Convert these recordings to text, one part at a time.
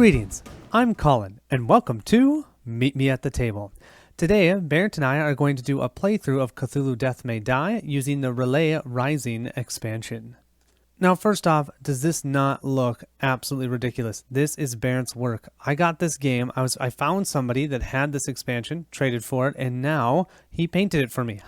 Greetings, I'm Colin, and welcome to Meet Me at the Table. Today, Barrett and I are going to do a playthrough of Cthulhu Death May Die using the Relay Rising expansion. Now, first off, does this not look absolutely ridiculous? This is Barrett's work. I got this game, I found somebody that had this expansion, traded for it, and now he painted it for me.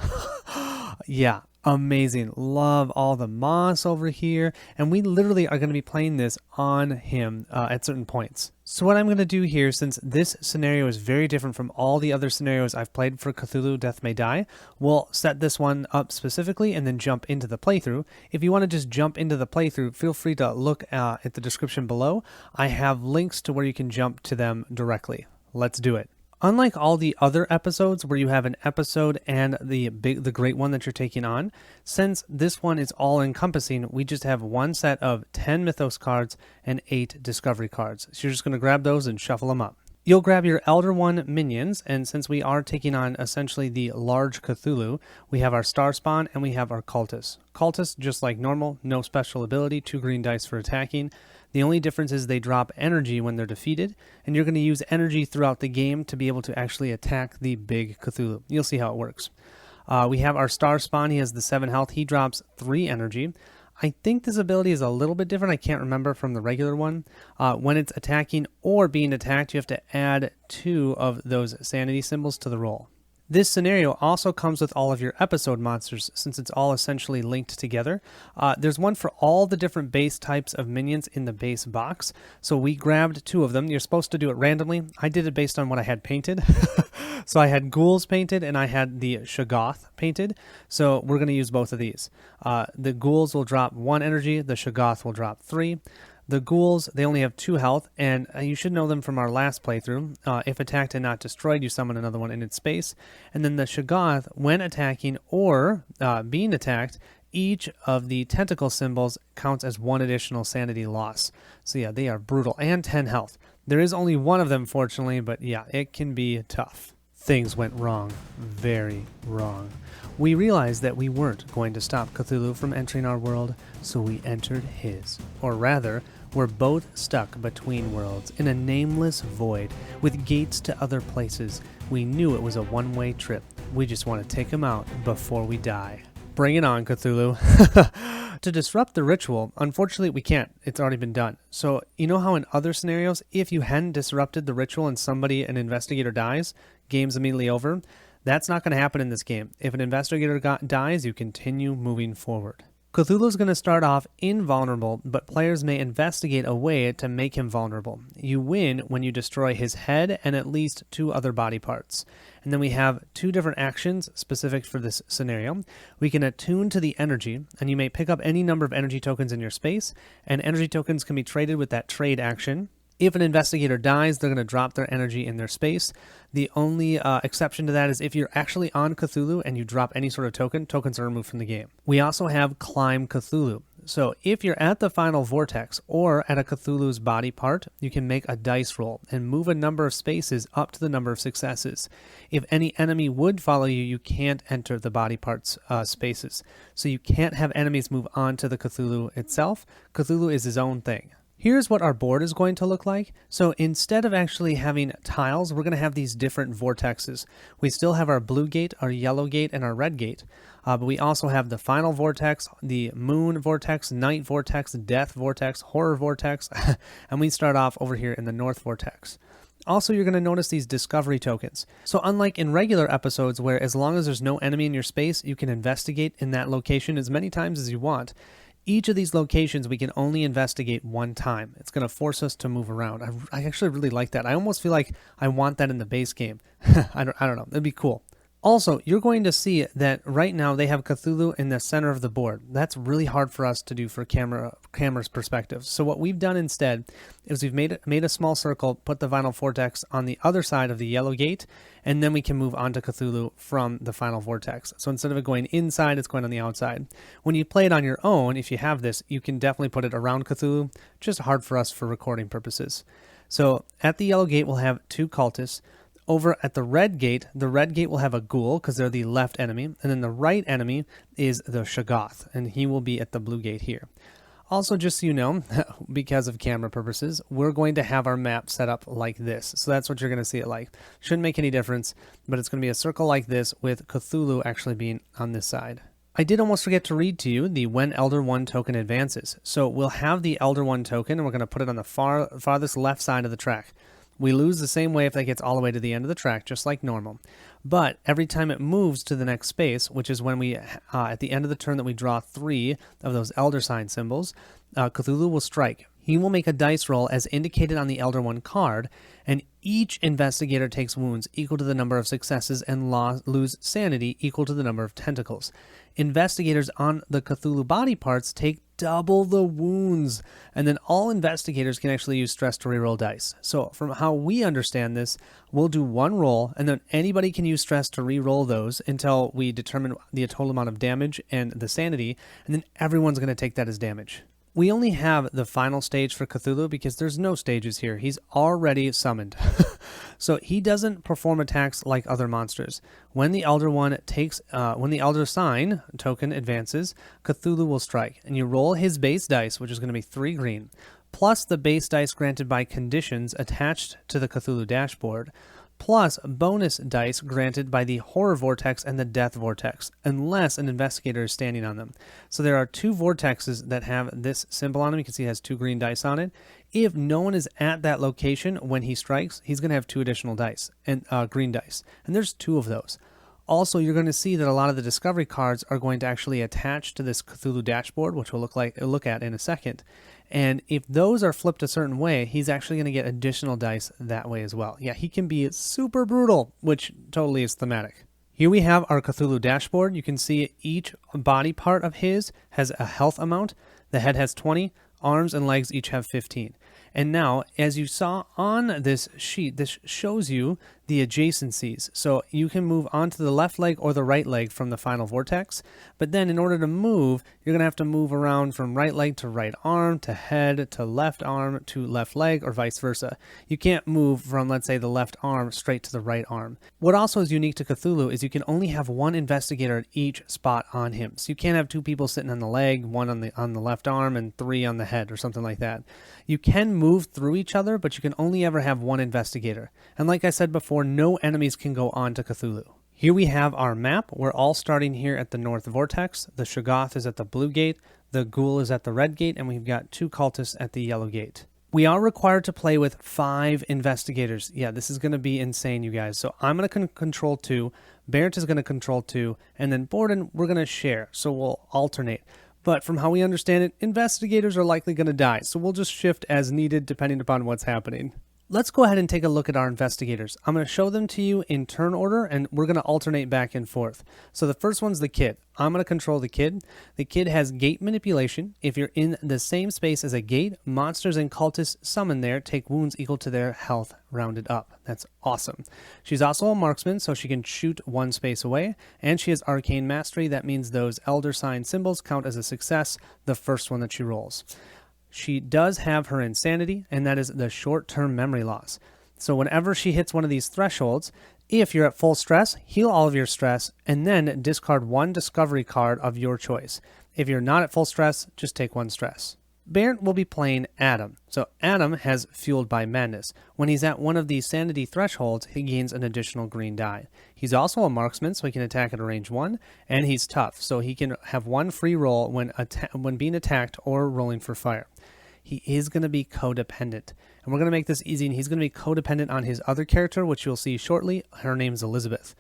Yeah. Amazing. Love all the moss over here. And we literally are going to be playing this on him at certain points. So what I'm going to do here, since this scenario is very different from all the other scenarios I've played for Cthulhu Death May Die, we'll set this one up specifically and then jump into the playthrough. If you want to just jump into the playthrough, feel free to look at the description below. I have links to where you can jump to them directly. Let's do it. Unlike all the other episodes where you have an episode and the great one that you're taking on, since this one is all-encompassing, we just have one set of 10 Mythos cards and 8 Discovery cards. So you're just going to grab those and shuffle them up. You'll grab your Elder One minions, and since we are taking on essentially the large Cthulhu, we have our Star Spawn and we have our Cultists. Cultists, just like normal, no special ability, 2 green dice for attacking. The only difference is they drop energy when they're defeated, and you're going to use energy throughout the game to be able to actually attack the big Cthulhu. You'll see how it works. We have our Star Spawn. He has the 7 health. He drops 3 energy. I think this ability is a little bit different. I can't remember from the regular one. When it's attacking or being attacked, you have to add 2 of those sanity symbols to the roll. This scenario also comes with all of your episode monsters, since it's all essentially linked together. There's one for all the different base types of minions in the base box, so we grabbed 2 of them. You're supposed to do it randomly. I did it based on what I had painted. So I had ghouls painted and I had the Shoggoth painted, so we're going to use both of these. The ghouls will drop 1 energy, the Shoggoth will drop 3. The ghouls, they only have 2 health, and you should know them from our last playthrough. If attacked and not destroyed, you summon another one in its space. And then the Shoggoth, when attacking or being attacked, each of the tentacle symbols counts as 1 additional sanity loss. So yeah, they are brutal, and 10 health. There is only 1 of them, fortunately, but yeah, it can be tough. Things went wrong. Very wrong. We realized that we weren't going to stop Cthulhu from entering our world, so we entered his. Or rather, we're both stuck between worlds in a nameless void with gates to other places. We knew it was a one-way trip. We just want to take him out before we die. Bring it on, Cthulhu. To disrupt the ritual, unfortunately we can't. It's already been done. So you know how in other scenarios, if you hadn't disrupted the ritual and an investigator dies, game's immediately over? That's not going to happen in this game. If an investigator dies, you continue moving forward. Cthulhu's going to start off invulnerable, but players may investigate a way to make him vulnerable. You win when you destroy his head and at least 2 other body parts. And then we have 2 different actions specific for this scenario. We can attune to the energy, and you may pick up any number of energy tokens in your space, and energy tokens can be traded with that trade action. If an investigator dies, they're going to drop their energy in their space. The only exception to that is if you're actually on Cthulhu and you drop any sort of token, tokens are removed from the game. We also have Climb Cthulhu. So if you're at the final vortex or at a Cthulhu's body part, you can make a dice roll and move a number of spaces up to the number of successes. If any enemy would follow you, you can't enter the body parts spaces. So you can't have enemies move on to the Cthulhu itself. Cthulhu is his own thing. Here's what our board is going to look like. So instead of actually having tiles, we're going to have these different vortexes. We still have our blue gate, our yellow gate, and our red gate. But we also have the final vortex, the moon vortex, night vortex, death vortex, horror vortex, and we start off over here in the north vortex. Also, you're going to notice these discovery tokens. So unlike in regular episodes where as long as there's no enemy in your space, you can investigate in that location as many times as you want, each of these locations we can only investigate 1 time. It's going to force us to move around. I actually really like that. I almost feel like I want that in the base game. I don't know. It'd be cool. Also, you're going to see that right now they have Cthulhu in the center of the board. That's really hard for us to do for camera's perspective. So what we've done instead is we've made a small circle, put the final vortex on the other side of the yellow gate, and then we can move on to Cthulhu from the final vortex. So instead of it going inside, it's going on the outside. When you play it on your own, if you have this, you can definitely put it around Cthulhu. Just hard for us for recording purposes. So at the yellow gate, we'll have 2 cultists. Over at the red gate will have a ghoul because they're the left enemy, and then the right enemy is the Shoggoth, and he will be at the blue gate here. Also, just so you know, because of camera purposes, we're going to have our map set up like this. So that's what you're going to see it like. Shouldn't make any difference, but it's going to be a circle like this with Cthulhu actually being on this side. I did almost forget to read to you the when Elder 1 token advances. So we'll have the Elder 1 token, and we're going to put it on the farthest left side of the track. We lose the same way if that gets all the way to the end of the track, just like normal. But every time it moves to the next space, which is when we, at the end of the turn that we draw 3 of those Elder sign symbols, Cthulhu will strike. He will make a dice roll as indicated on the Elder 1 card, and each investigator takes wounds equal to the number of successes and lose sanity equal to the number of tentacles. Investigators on the Cthulhu body parts take double the wounds, and then all investigators can actually use stress to reroll dice. So from how we understand this, we'll do one roll, and then anybody can use stress to reroll those until we determine the total amount of damage and the sanity, and then everyone's going to take that as damage. We only have the final stage for Cthulhu because there's no stages here. He's already summoned. So he doesn't perform attacks like other monsters. When the Elder One takes, when the Elder Sign token advances, Cthulhu will strike. And you roll his base dice, which is going to be 3 green, plus the base dice granted by conditions attached to the Cthulhu dashboard, plus bonus dice granted by the Horror Vortex and the Death Vortex, unless an investigator is standing on them. So there are 2 vortexes that have this symbol on them. You can see it has 2 green dice on it. If no one is at that location when he strikes, he's going to have 2 additional dice, and green dice. And there's 2 of those. Also, you're going to see that a lot of the discovery cards are going to actually attach to this Cthulhu dashboard, which we'll look at in a second. And if those are flipped a certain way, he's actually going to get additional dice that way as well. Yeah, he can be super brutal, which totally is thematic. Here we have our Cthulhu dashboard. You can see each body part of his has a health amount. The head has 20, arms and legs each have 15. And now, as you saw on this sheet, this shows you the adjacencies. So you can move onto the left leg or the right leg from the final vortex. But then in order to move, you're going to have to move around from right leg to right arm, to head, to left arm, to left leg, or vice versa. You can't move from, let's say, the left arm straight to the right arm. What also is unique to Cthulhu is you can only have 1 investigator at each spot on him. So you can't have 2 people sitting on the leg, 1 on the left arm, and 3 on the head, or something like that. You can move through each other, but you can only ever have 1 investigator. And like I said before, no enemies can go on to Cthulhu. Here we have our map. We're all starting here at the North Vortex. The Shoggoth is at the blue gate, the Ghoul is at the red gate, and we've got 2 cultists at the yellow gate. We are required to play with 5 investigators. Yeah, this is going to be insane, you guys. So I'm going to control 2, Barrett is going to control 2, and then Borden, we're going to share. So we'll alternate. But from how we understand it, investigators are likely going to die, so we'll just shift as needed depending upon what's happening. Let's go ahead and take a look at our investigators. I'm going to show them to you in turn order, and we're going to alternate back and forth. So the first one's the kid. I'm going to control the kid. The kid has gate manipulation. If you're in the same space as a gate, monsters and cultists summoned there take wounds equal to their health rounded up. That's awesome. She's also a marksman, so she can shoot 1 space away, and she has arcane mastery. That means those elder sign symbols count as a success, the first one that she rolls. She does have her insanity, and that is the short-term memory loss. So whenever she hits one of these thresholds, if you're at full stress, heal all of your stress, and then discard 1 discovery card of your choice. If you're not at full stress, just take 1 stress. Barrett will be playing Adam. So Adam has Fueled by Madness. When he's at one of these sanity thresholds, he gains an additional green die. He's also a marksman, so he can attack at a range 1, and he's tough, so he can have 1 free roll when being attacked or rolling for fire. He is going to be codependent, and we're going to make this easy, and he's going to be codependent on his other character, which you'll see shortly. Her name's Elizabeth.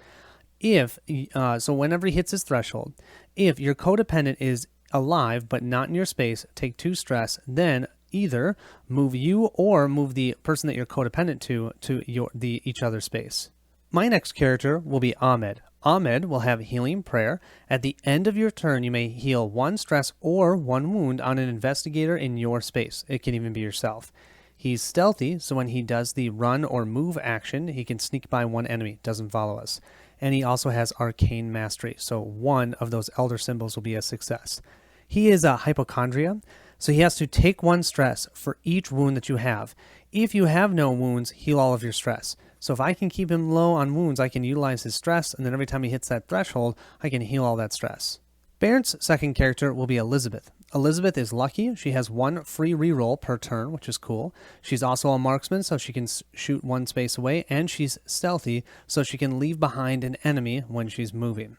So whenever he hits his threshold, if your codependent is alive but not in your space, take 2 stress, then either move you or move the person that you're codependent to each other's space. My next character will be Ahmed. Ahmed will have Healing Prayer. At the end of your turn, you may heal 1 stress or 1 wound on an investigator in your space. It can even be yourself. He's stealthy, so when he does the run or move action, he can sneak by 1 enemy, doesn't follow us. And he also has Arcane Mastery, so 1 of those Elder symbols will be a success. He is a hypochondria, so he has to take 1 stress for each wound that you have. If you have no wounds, heal all of your stress. So if I can keep him low on wounds, I can utilize his stress, and then every time he hits that threshold, I can heal all that stress. Barrett's second character will be Elizabeth. Elizabeth is lucky. She has 1 free reroll per turn, which is cool. She's also a marksman, so she can shoot 1 space away, and she's stealthy, so she can leave behind an enemy when she's moving.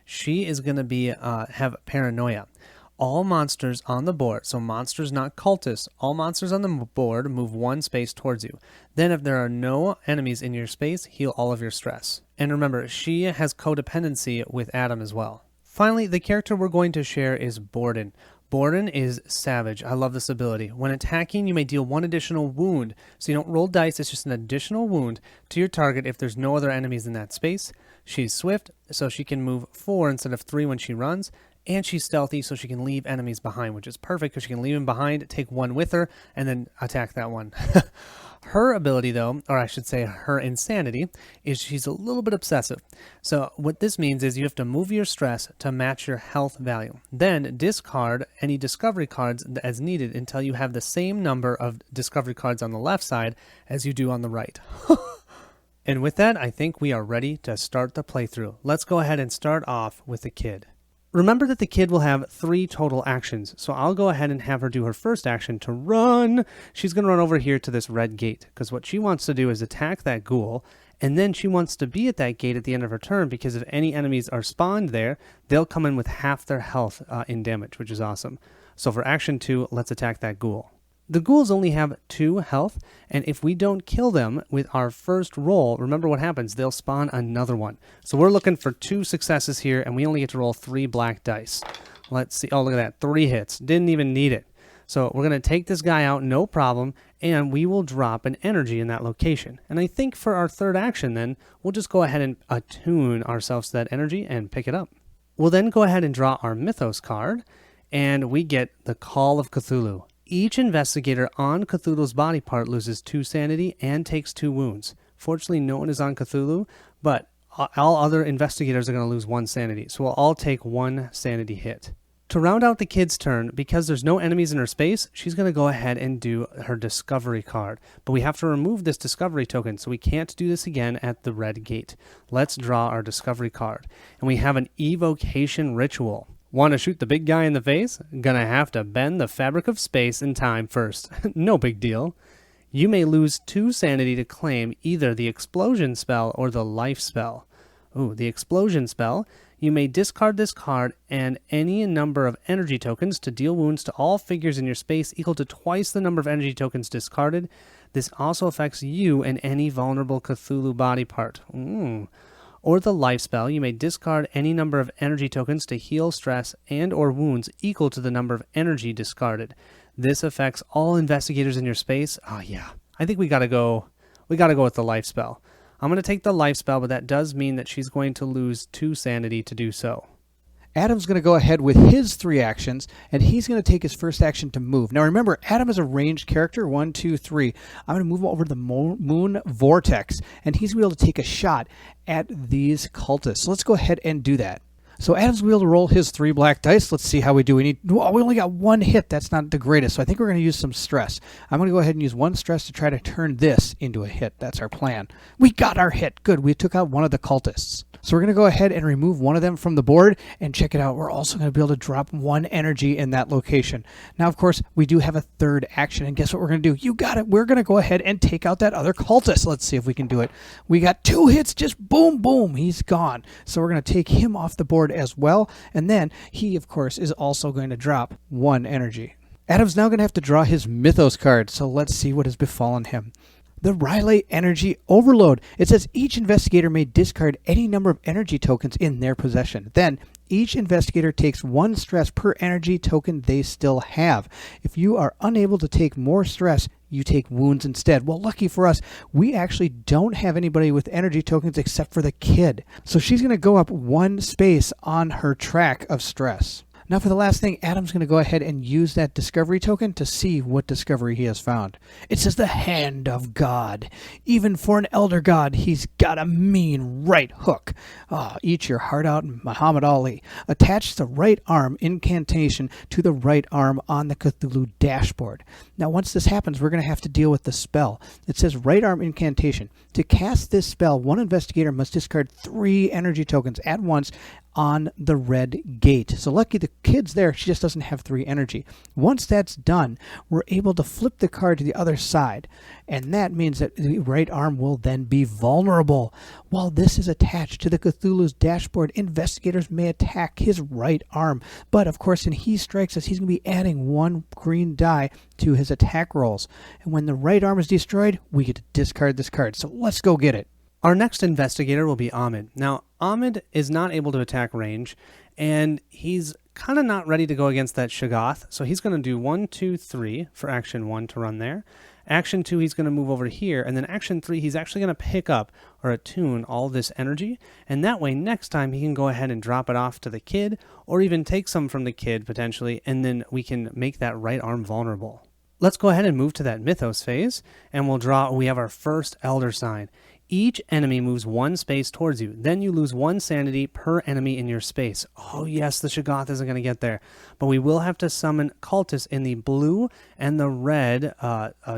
She is going to have paranoia. All monsters on the board, so monsters not cultists, all monsters on the board move 1 space towards you. Then if there are no enemies in your space, heal all of your stress. And remember, she has codependency with Adam as well. Finally, the character we're going to share is Borden. Borden is savage. I love this ability. When attacking, you may deal 1 additional wound. So you don't roll dice, it's just an additional wound to your target if there's no other enemies in that space. She's swift, so she can move 4 instead of 3 when she runs. And she's stealthy, so she can leave enemies behind, which is perfect because she can leave them behind, take 1 with her, and then attack that one. Her ability, though, or I should say her insanity, is she's a little bit obsessive. So what this means is you have to move your stress to match your health value. Then discard any discovery cards as needed until you have the same number of discovery cards on the left side as you do on the right. And with that, I think we are ready to start the playthrough. Let's go ahead and start off with the kid. Remember that the kid will have 3 total actions, so I'll go ahead and have her do her first action to run. She's going to run over here to this red gate, because what she wants to do is attack that ghoul, and then she wants to be at that gate at the end of her turn, because if any enemies are spawned there, they'll come in with half their health in damage, which is awesome. So for action 2, let's attack that ghoul. The ghouls only have 2 health, and if we don't kill them with our first roll, remember what happens, they'll spawn another one. So we're looking for 2 successes here, and we only get to roll 3 black dice. Let's see, oh look at that, 3 hits, didn't even need it. So we're going to take this guy out, no problem, and we will drop an energy in that location. And I think for our third action then, we'll just go ahead and attune ourselves to that energy and pick it up. We'll then go ahead and draw our Mythos card, and we get the Call of Cthulhu. Each investigator on Cthulhu's body part loses 2 sanity and takes 2 wounds. Fortunately, no one is on Cthulhu, but all other investigators are going to lose 1 sanity, so we'll all take 1 sanity hit. To round out the kid's turn, because there's no enemies in her space, she's going to go ahead and do her discovery card. But we have to remove this discovery token, so we can't do this again at the red gate. Let's draw our discovery card. And we have an evocation ritual. Want to shoot the big guy in the face? Gonna have to bend the fabric of space and time first. No big deal. You may lose 2 sanity to claim either the explosion spell or the life spell. Ooh, the explosion spell. You may discard this card and any number of energy tokens to deal wounds to all figures in your space equal to twice the number of energy tokens discarded. This also affects you and any vulnerable Cthulhu body part. Or the life spell, you may discard any number of energy tokens to heal stress and or wounds equal to the number of energy discarded. This affects all investigators in your space. Oh yeah, I think we gotta go with the life spell. I'm gonna take the life spell, but that does mean that she's going to lose 2 sanity to do so. Adam's going to go ahead with his 3 actions, and he's going to take his first action to move. Now remember, Adam is a ranged character, 1, 2, 3. I'm going to move over to the moon vortex, and he's going to be able to take a shot at these cultists. So let's go ahead and do that. So Adam's going to be able to roll his 3 black dice. Let's see how we do. We only got 1 hit. That's not the greatest, so I think we're going to use some stress. I'm going to go ahead and use 1 stress to try to turn this into a hit. That's our plan. We got our hit. Good. We took out one of the cultists. So we're going to go ahead and remove one of them from the board, and check it out. We're also going to be able to drop 1 energy in that location. Now, of course, we do have a third action, and guess what we're going to do? You got it. We're going to go ahead and take out that other cultist. Let's see if we can do it. We got 2 hits, just boom, boom. He's gone. So we're going to take him off the board as well, and then he, of course, is also going to drop 1 energy. Adam's now going to have to draw his Mythos card, so let's see what has befallen him. The Riley Energy Overload. It says each investigator may discard any number of energy tokens in their possession. Then, each investigator takes 1 stress per energy token they still have. If you are unable to take more stress, you take wounds instead. Well, lucky for us, we actually don't have anybody with energy tokens except for the kid. So she's going to go up 1 space on her track of stress. Now for the last thing, Adam's going to go ahead and use that discovery token to see what discovery he has found. It says the Hand of God. Even for an elder god, he's got a mean right hook. Eat your heart out, Muhammad Ali. Attach the right arm incantation to the right arm on the Cthulhu dashboard. Now once this happens, we're going to have to deal with the spell. It says right arm incantation. To cast this spell, one investigator must discard 3 energy tokens at once on the red gate. So lucky the kid's there, she just doesn't have 3 energy. Once that's done, we're able to flip the card to the other side, and that means that the right arm will then be vulnerable. While this is attached to the Cthulhu's dashboard, investigators may attack his right arm, but of course when he strikes us, he's going to be adding 1 green die to his attack rolls, and when the right arm is destroyed, we get to discard this card. So let's go get it. Our next investigator will be Ahmed. Now, Ahmed is not able to attack range, and he's kind of not ready to go against that Shoggoth, so he's going to do 1, 2, 3 for action 1 to run there. Action 2, he's going to move over here, and then action 3, he's actually going to pick up or attune all this energy, and that way next time he can go ahead and drop it off to the kid, or even take some from the kid potentially, and then we can make that right arm vulnerable. Let's go ahead and move to that Mythos phase, and we have our first Elder Sign. Each enemy moves 1 space towards you. Then you lose 1 sanity per enemy in your space. Oh yes, the Shoggoth isn't going to get there. But we will have to summon cultists in the blue and the red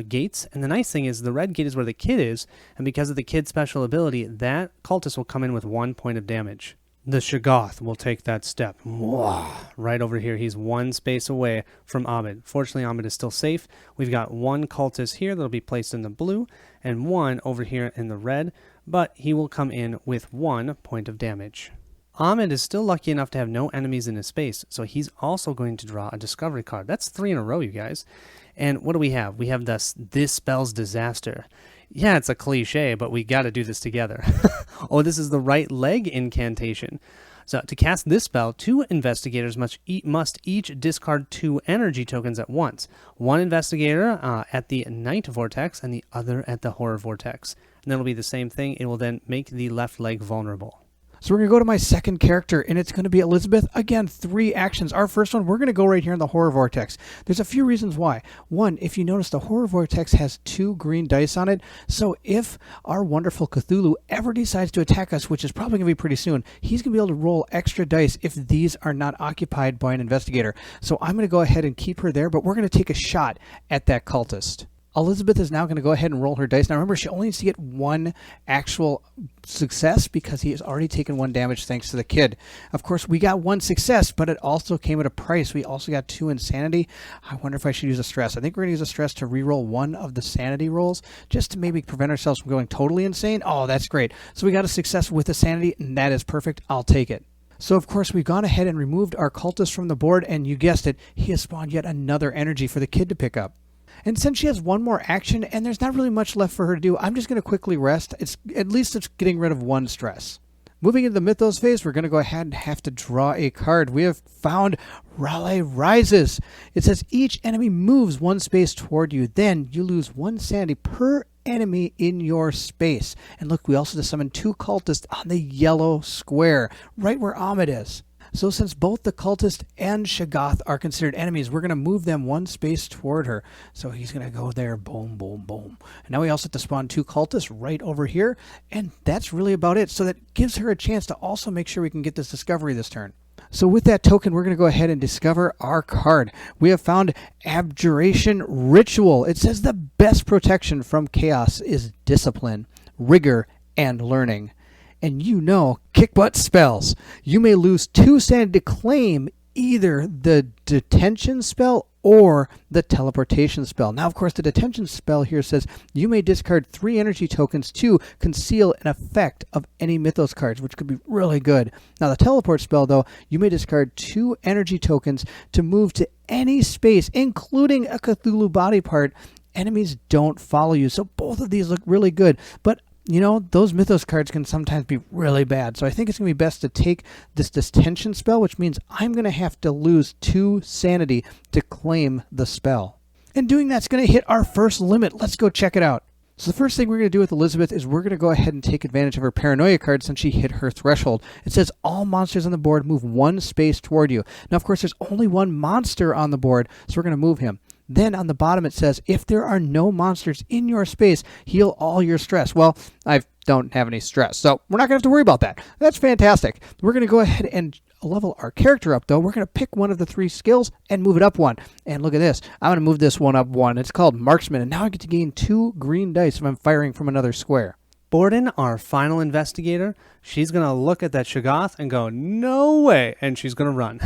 gates. And the nice thing is the red gate is where the kid is. And because of the kid's special ability, that cultist will come in with 1 point of damage. The Shoggoth will take that step. Right over here. He's 1 space away from Ahmed. Fortunately, Ahmed is still safe. We've got 1 cultist here that'll be placed in the blue and 1 over here in the red, but he will come in with 1 point of damage. Ahmed is still lucky enough to have no enemies in his space, so he's also going to draw a discovery card. That's 3 in a row, you guys. And what do we have? We have this spells disaster. Yeah, it's a cliche, but we got to do this together. Oh, this is the right leg incantation. So to cast this spell, 2 investigators must each discard 2 energy tokens at once. 1 investigator at the night vortex and the other at the horror vortex. And then it'll be the same thing. It will then make the left leg vulnerable. So we're going to go to my second character, and it's going to be Elizabeth. Again, 3 actions. Our first one, we're going to go right here in the Horror Vortex. There's a few reasons why. 1, if you notice, the Horror Vortex has 2 green dice on it. So if our wonderful Cthulhu ever decides to attack us, which is probably going to be pretty soon, he's going to be able to roll extra dice if these are not occupied by an investigator. So I'm going to go ahead and keep her there, but we're going to take a shot at that cultist. Elizabeth is now going to go ahead and roll her dice. Now remember, she only needs to get 1 actual success because he has already taken 1 damage thanks to the kid. Of course, we got 1 success, but it also came at a price. We also got 2 insanity. I wonder if I should use a stress. I think we're going to use a stress to reroll 1 of the sanity rolls just to maybe prevent ourselves from going totally insane. Oh, that's great. So we got a success with the sanity, and that is perfect. I'll take it. So, of course, we've gone ahead and removed our cultist from the board, and you guessed it, he has spawned yet another energy for the kid to pick up. And since she has 1 more action and there's not really much left for her to do, I'm just going to quickly rest. At least it's getting rid of 1 stress. Moving into the Mythos phase, we're going to go ahead and have to draw a card. We have found Raleigh Rises. It says each enemy moves 1 space toward you. Then you lose 1 sanity per enemy in your space. And look, we also just summoned 2 cultists on the yellow square, right where Ahmed is. So since both the cultist and Shoggoth are considered enemies, we're going to move them 1 space toward her. So he's going to go there, boom, boom, boom. And now we also have to spawn 2 cultists right over here. And that's really about it. So that gives her a chance to also make sure we can get this discovery this turn. So with that token, we're going to go ahead and discover our card. We have found Abjuration Ritual. It says the best protection from chaos is discipline, rigor, and learning. And you know, kick butt spells. You may lose 2 sanity to claim either the detention spell or the teleportation spell. Now, of course, the detention spell here says you may discard 3 energy tokens to conceal an effect of any Mythos cards, which could be really good. Now, the teleport spell, though, you may discard 2 energy tokens to move to any space, including a Cthulhu body part. Enemies don't follow you. So both of these look really good. But you know, those Mythos cards can sometimes be really bad. So I think it's going to be best to take this detention spell, which means I'm going to have to lose 2 sanity to claim the spell. And doing that's going to hit our first limit. Let's go check it out. So the first thing we're going to do with Elizabeth is we're going to go ahead and take advantage of her paranoia card since she hit her threshold. It says all monsters on the board move 1 space toward you. Now, of course, there's only 1 monster on the board, so we're going to move him. Then on the bottom it says, if there are no monsters in your space, heal all your stress. Well, I don't have any stress, so we're not going to have to worry about that. That's fantastic. We're going to go ahead and level our character up, though. We're going to pick one of the 3 skills and move it up 1. And look at this. I'm going to move this one up 1. It's called Marksman, and now I get to gain 2 green dice if I'm firing from another square. Borden, our final investigator, she's going to look at that Shoggoth and go, no way, and she's going to run.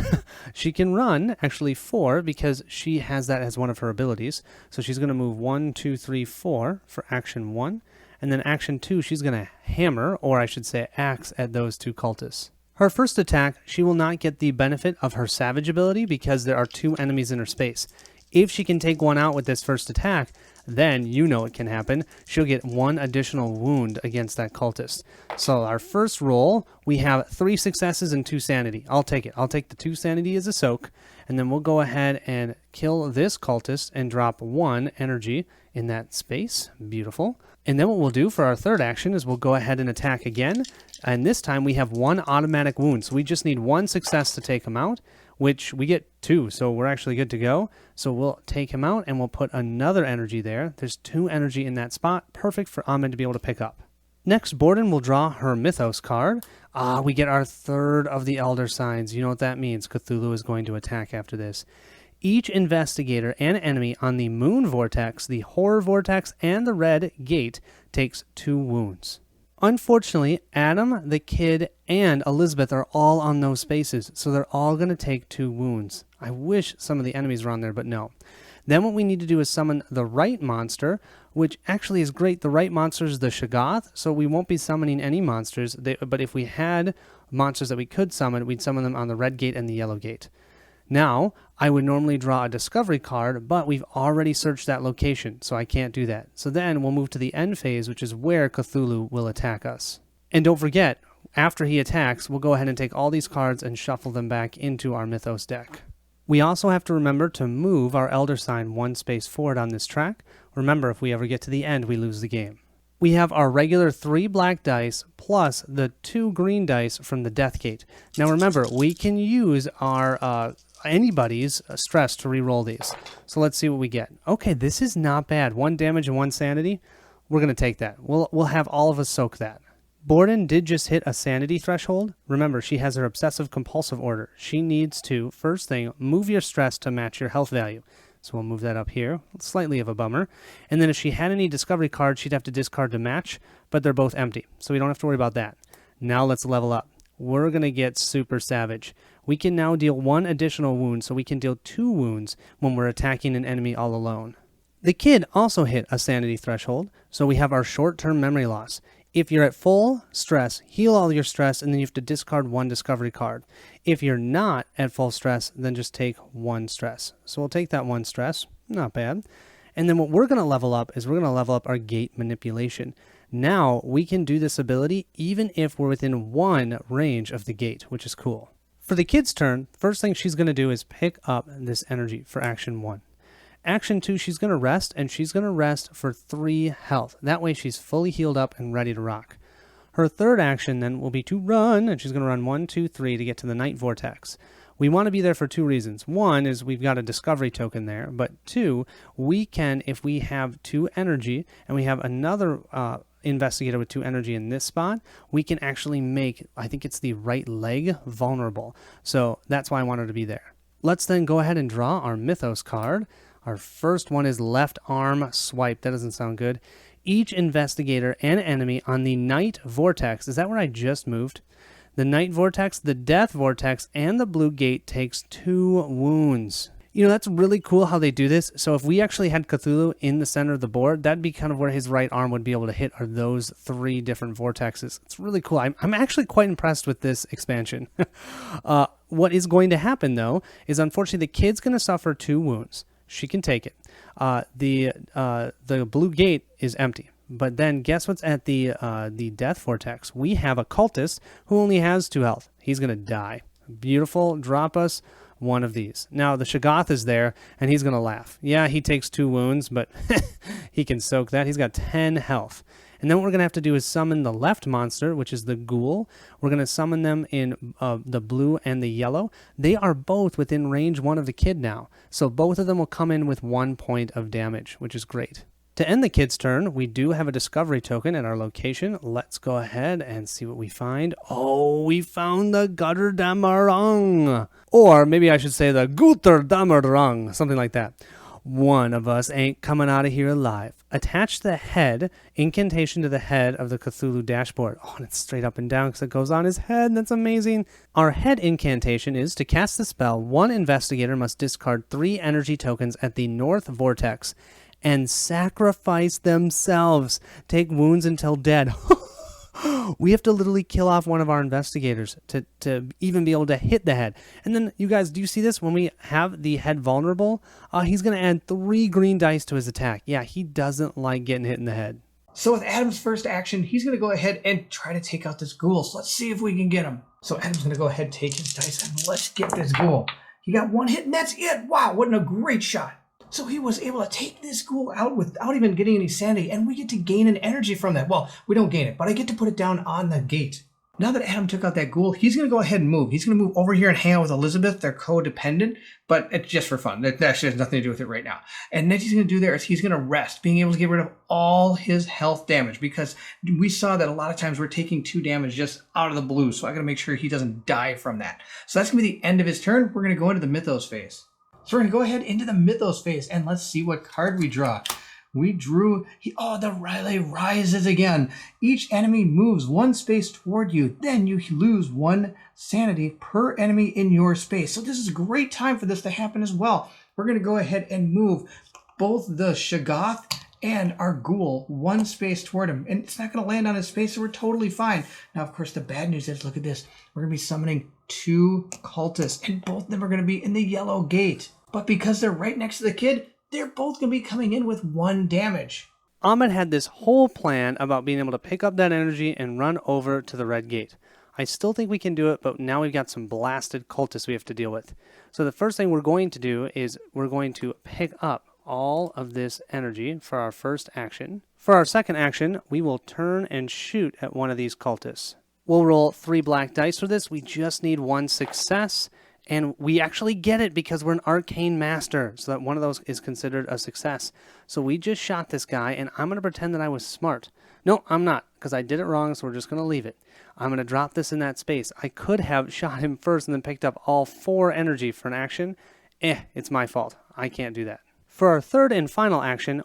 She can run, actually 4, because she has that as one of her abilities. So she's going to move 1, 2, 3, 4 for action 1, and then action 2, she's going to hammer, or I should say axe, at those 2 cultists. Her first attack, she will not get the benefit of her Savage ability because there are 2 enemies in her space. If she can take one out with this first attack, then you know it can happen. She'll get 1 additional wound against that cultist. So our first roll, we have 3 successes and 2 sanity. I'll take it. I'll take the 2 sanity as a soak, and then we'll go ahead and kill this cultist and drop 1 energy in that space. Beautiful. And then what we'll do for our third action is we'll go ahead and attack again, and this time we have 1 automatic wound. So we just need 1 success to take him out, which we get 2, so we're actually good to go. So we'll take him out and we'll put another energy there. There's 2 energy in that spot, perfect for Ahmed to be able to pick up. Next, Borden will draw her Mythos card. We get our third of the Elder Signs. You know what that means. Cthulhu is going to attack after this. Each investigator and enemy on the Moon Vortex, the Horror Vortex, and the Red Gate takes 2 wounds. Unfortunately, Adam, the kid, and Elizabeth are all on those spaces, so they're all going to take 2 wounds. I wish some of the enemies were on there, but no. Then what we need to do is summon the right monster, which actually is great. The right monster is the Shoggoth, so we won't be summoning any monsters. But if we had monsters that we could summon, we'd summon them on the Red Gate and the Yellow Gate. Now, I would normally draw a discovery card, but we've already searched that location, so I can't do that. So then we'll move to the end phase, which is where Cthulhu will attack us. And don't forget, after he attacks, we'll go ahead and take all these cards and shuffle them back into our Mythos deck. We also have to remember to move our Elder Sign 1 space forward on this track. Remember, if we ever get to the end, we lose the game. We have our regular 3 black dice plus the 2 green dice from the Death Gate. Now remember, we can use our anybody's stress to re-roll these. So let's see what we get. Okay, this is not bad. 1 damage and 1 sanity. We're going to take that. We'll have all of us soak that. Borden did just hit a sanity threshold. Remember, she has her obsessive compulsive order. She needs to, first thing, move your stress to match your health value. So we'll move that up here. Slightly of a bummer. And then if she had any discovery cards, she'd have to discard to match, but they're both empty. So we don't have to worry about that. Now let's level up. We're going to get super savage. We can now deal 1 additional wound, so we can deal 2 wounds when we're attacking an enemy all alone. The kid also hit a sanity threshold, so we have our short-term memory loss. If you're at full stress, heal all your stress, and then you have to discard 1 discovery card. If you're not at full stress, then just take 1 stress. So we'll take that 1 stress. Not bad. And then what we're going to level up is we're going to level up our gate manipulation. Now we can do this ability even if we're within 1 range of the gate, which is cool. For the kid's turn, first thing she's going to do is pick up this energy for action 1. Action 2, she's going to rest, and she's going to rest for 3 health. That way she's fully healed up and ready to rock. Her third action then will be to run, and she's going to run 1, 2, 3 to get to the Night Vortex. We want to be there for 2 reasons. 1 is we've got a discovery token there, but 2, we can, if we have 2 energy and we have another investigator with 2 energy in this spot, we can actually make, I think it's the right leg, vulnerable. So that's why I want her to be there. Let's then go ahead and draw our Mythos card. Our first one is left arm swipe. That doesn't sound good. Each investigator and enemy on the Night Vortex, is that where I just moved? The Night Vortex, the Death Vortex, and the Blue Gate takes 2 wounds. You know, that's really cool how they do this. So if we actually had Cthulhu in the center of the board, that'd be kind of where his right arm would be able to hit, are those 3 different vortexes. It's really cool. I'm actually quite impressed with this expansion. What is going to happen, though, is unfortunately the kid's going to suffer 2 wounds. She can take it. The Blue Gate is empty. But then guess what's at the Death Vortex? We have a cultist who only has 2 health. He's going to die. Beautiful. Drop us 1 of these. Now, the Shoggoth is there, and he's going to laugh. Yeah, he takes 2 wounds, but he can soak that. He's got 10 health. And then what we're going to have to do is summon the left monster, which is the ghoul. We're going to summon them in the blue and the yellow. They are both within range 1 of the kid now. So both of them will come in with 1 point of damage, which is great. To end the kid's turn, we do have a discovery token at our location. Let's go ahead and see what we find. Oh, we found the Götterdammerung. Or maybe I should say the Götterdammerung, something like that. One of us ain't coming out of here alive. Attach the head incantation to the head of the Cthulhu dashboard. Oh, and it's straight up and down because it goes on his head. That's amazing. Our head incantation is to cast the spell, one investigator must discard 3 energy tokens at the north vortex and sacrifice themselves. Take wounds until dead. We have to literally kill off one of our investigators to even be able to hit the head. And then, you guys, do you see this? When we have the head vulnerable, he's going to add 3 green dice to his attack. Yeah, he doesn't like getting hit in the head. So with Adam's first action, he's going to go ahead and try to take out this ghoul. So let's see if we can get him. So Adam's going to go ahead and take his dice and let's get this ghoul. He got 1 hit and that's it. Wow, what a great shot. So he was able to take this ghoul out without even getting any sanity, and we get to gain an energy from that. Well, we don't gain it, but I get to put it down on the gate. Now that Adam took out that ghoul, he's going to go ahead and move. He's going to move over here and hang out with Elizabeth. They're codependent, but it's just for fun. That actually has nothing to do with it right now. And next he's going to do there is he's going to rest, being able to get rid of all his health damage, because we saw that a lot of times we're taking 2 damage just out of the blue, so I got to make sure he doesn't die from that. So that's going to be the end of his turn. We're going to go into the Mythos phase. So we're going to go ahead into the Mythos phase, and let's see what card we draw. We drew, the Riley rises again. Each enemy moves 1 space toward you. Then you lose 1 sanity per enemy in your space. So this is a great time for this to happen as well. We're going to go ahead and move both the Shoggoth and our ghoul 1 space toward him. And it's not going to land on his space, so we're totally fine. Now, of course, the bad news is, look at this. We're going to be summoning 2 cultists, and both of them are going to be in the yellow gate. But because they're right next to the kid, they're both going to be coming in with 1 damage. Ahmed had this whole plan about being able to pick up that energy and run over to the red gate. I still think we can do it, but now we've got some blasted cultists we have to deal with. So the first thing we're going to do is we're going to pick up all of this energy for our first action. For our second action, we will turn and shoot at one of these cultists. We'll roll 3 black dice for this. We just need 1 success. And we actually get it because we're an arcane master, so that one of those is considered a success. So we just shot this guy, and I'm going to pretend that I was smart. No, I'm not, because I did it wrong, so we're just going to leave it. I'm going to drop this in that space. I could have shot him first and then picked up all 4 energy for an action. It's my fault. I can't do that. For our third and final action,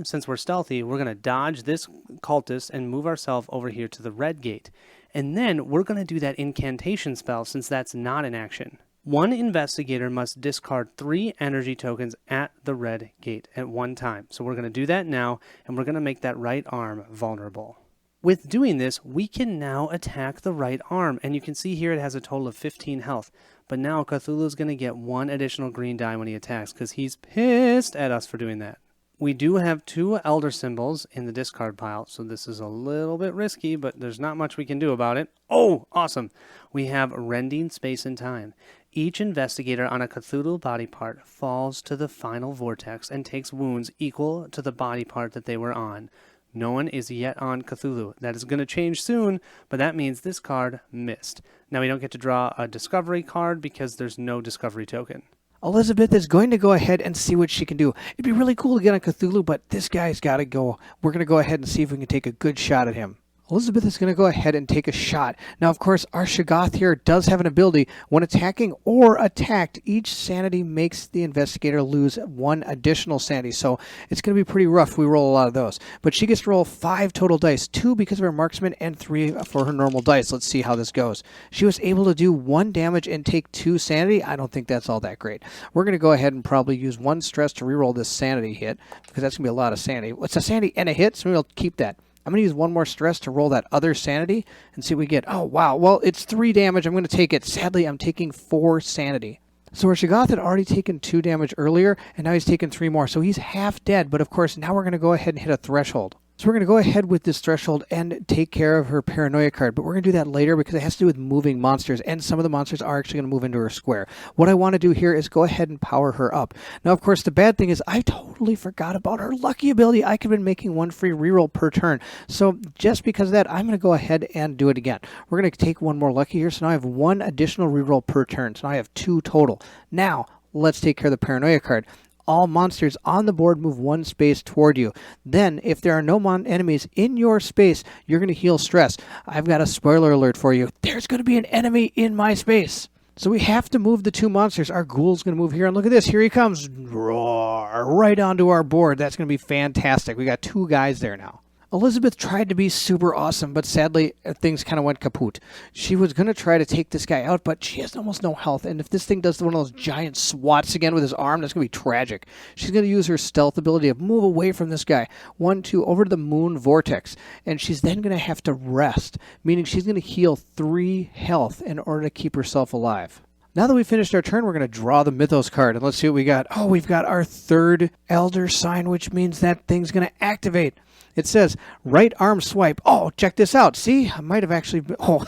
since we're stealthy, we're going to dodge this cultist and move ourselves over here to the red gate. And then we're going to do that incantation spell, since that's not an action. One investigator must discard 3 energy tokens at the red gate at one time. So we're going to do that now, and we're going to make that right arm vulnerable. With doing this, we can now attack the right arm, and you can see here it has a total of 15 health. But now Cthulhu is going to get 1 additional green die when he attacks, because he's pissed at us for doing that. We do have 2 elder symbols in the discard pile, so this is a little bit risky, but there's not much we can do about it. Oh, awesome! We have rending space and time. Each investigator on a Cthulhu body part falls to the final vortex and takes wounds equal to the body part that they were on. No one is yet on Cthulhu. That is going to change soon, but that means this card missed. Now we don't get to draw a discovery card because there's no discovery token. Elizabeth is going to go ahead and see what she can do. It'd be really cool to get on Cthulhu, but this guy's got to go. We're going to go ahead and see if we can take a good shot at him. Elizabeth is going to go ahead and take a shot. Now, of course, our Shoggoth here does have an ability. When attacking or attacked, each sanity makes the investigator lose 1 additional sanity. So it's going to be pretty rough if we roll a lot of those. But she gets to roll 5 total dice, 2 because of her marksman and 3 for her normal dice. Let's see how this goes. She was able to do 1 damage and take 2 sanity. I don't think that's all that great. We're going to go ahead and probably use 1 stress to reroll this sanity hit, because that's going to be a lot of sanity. It's a sanity and a hit, so we'll keep that. I'm going to use 1 more stress to roll that other sanity and see what we get. Oh, wow. Well, it's 3 damage. I'm going to take it. Sadly, I'm taking 4 sanity. So our Shoggoth had already taken 2 damage earlier, and now he's taken 3 more. So he's half dead. But, of course, now we're going to go ahead and hit a threshold. So we're going to go ahead with this threshold and take care of her paranoia card. But we're going to do that later because it has to do with moving monsters. And some of the monsters are actually going to move into her square. What I want to do here is go ahead and power her up. Now, of course, the bad thing is I totally forgot about her lucky ability. I could have been making 1 free reroll per turn. So just because of that, I'm going to go ahead and do it again. We're going to take 1 more lucky here. So now I have 1 additional reroll per turn. So now I have 2 total. Now, let's take care of the paranoia card. All monsters on the board move 1 space toward you. Then, if there are no enemies in your space, you're going to heal stress. I've got a spoiler alert for you. There's going to be an enemy in my space. So we have to move the 2 monsters. Our ghoul's going to move here, and look at this. Here he comes. Roar, right onto our board. That's going to be fantastic. We got 2 guys there now. Elizabeth tried to be super awesome, but sadly, things kind of went kaput. She was going to try to take this guy out, but she has almost no health, and if this thing does one of those giant swats again with his arm, that's going to be tragic. She's going to use her stealth ability to move away from this guy. 1, 2, over to the moon vortex, and she's then going to have to rest, meaning she's going to heal 3 health in order to keep herself alive. Now that we've finished our turn, we're going to draw the Mythos card, and let's see what we got. Oh, we've got our 3rd Elder Sign, which means that thing's going to activate. It says, right arm swipe. Oh, check this out. See, I might have actually been... Oh,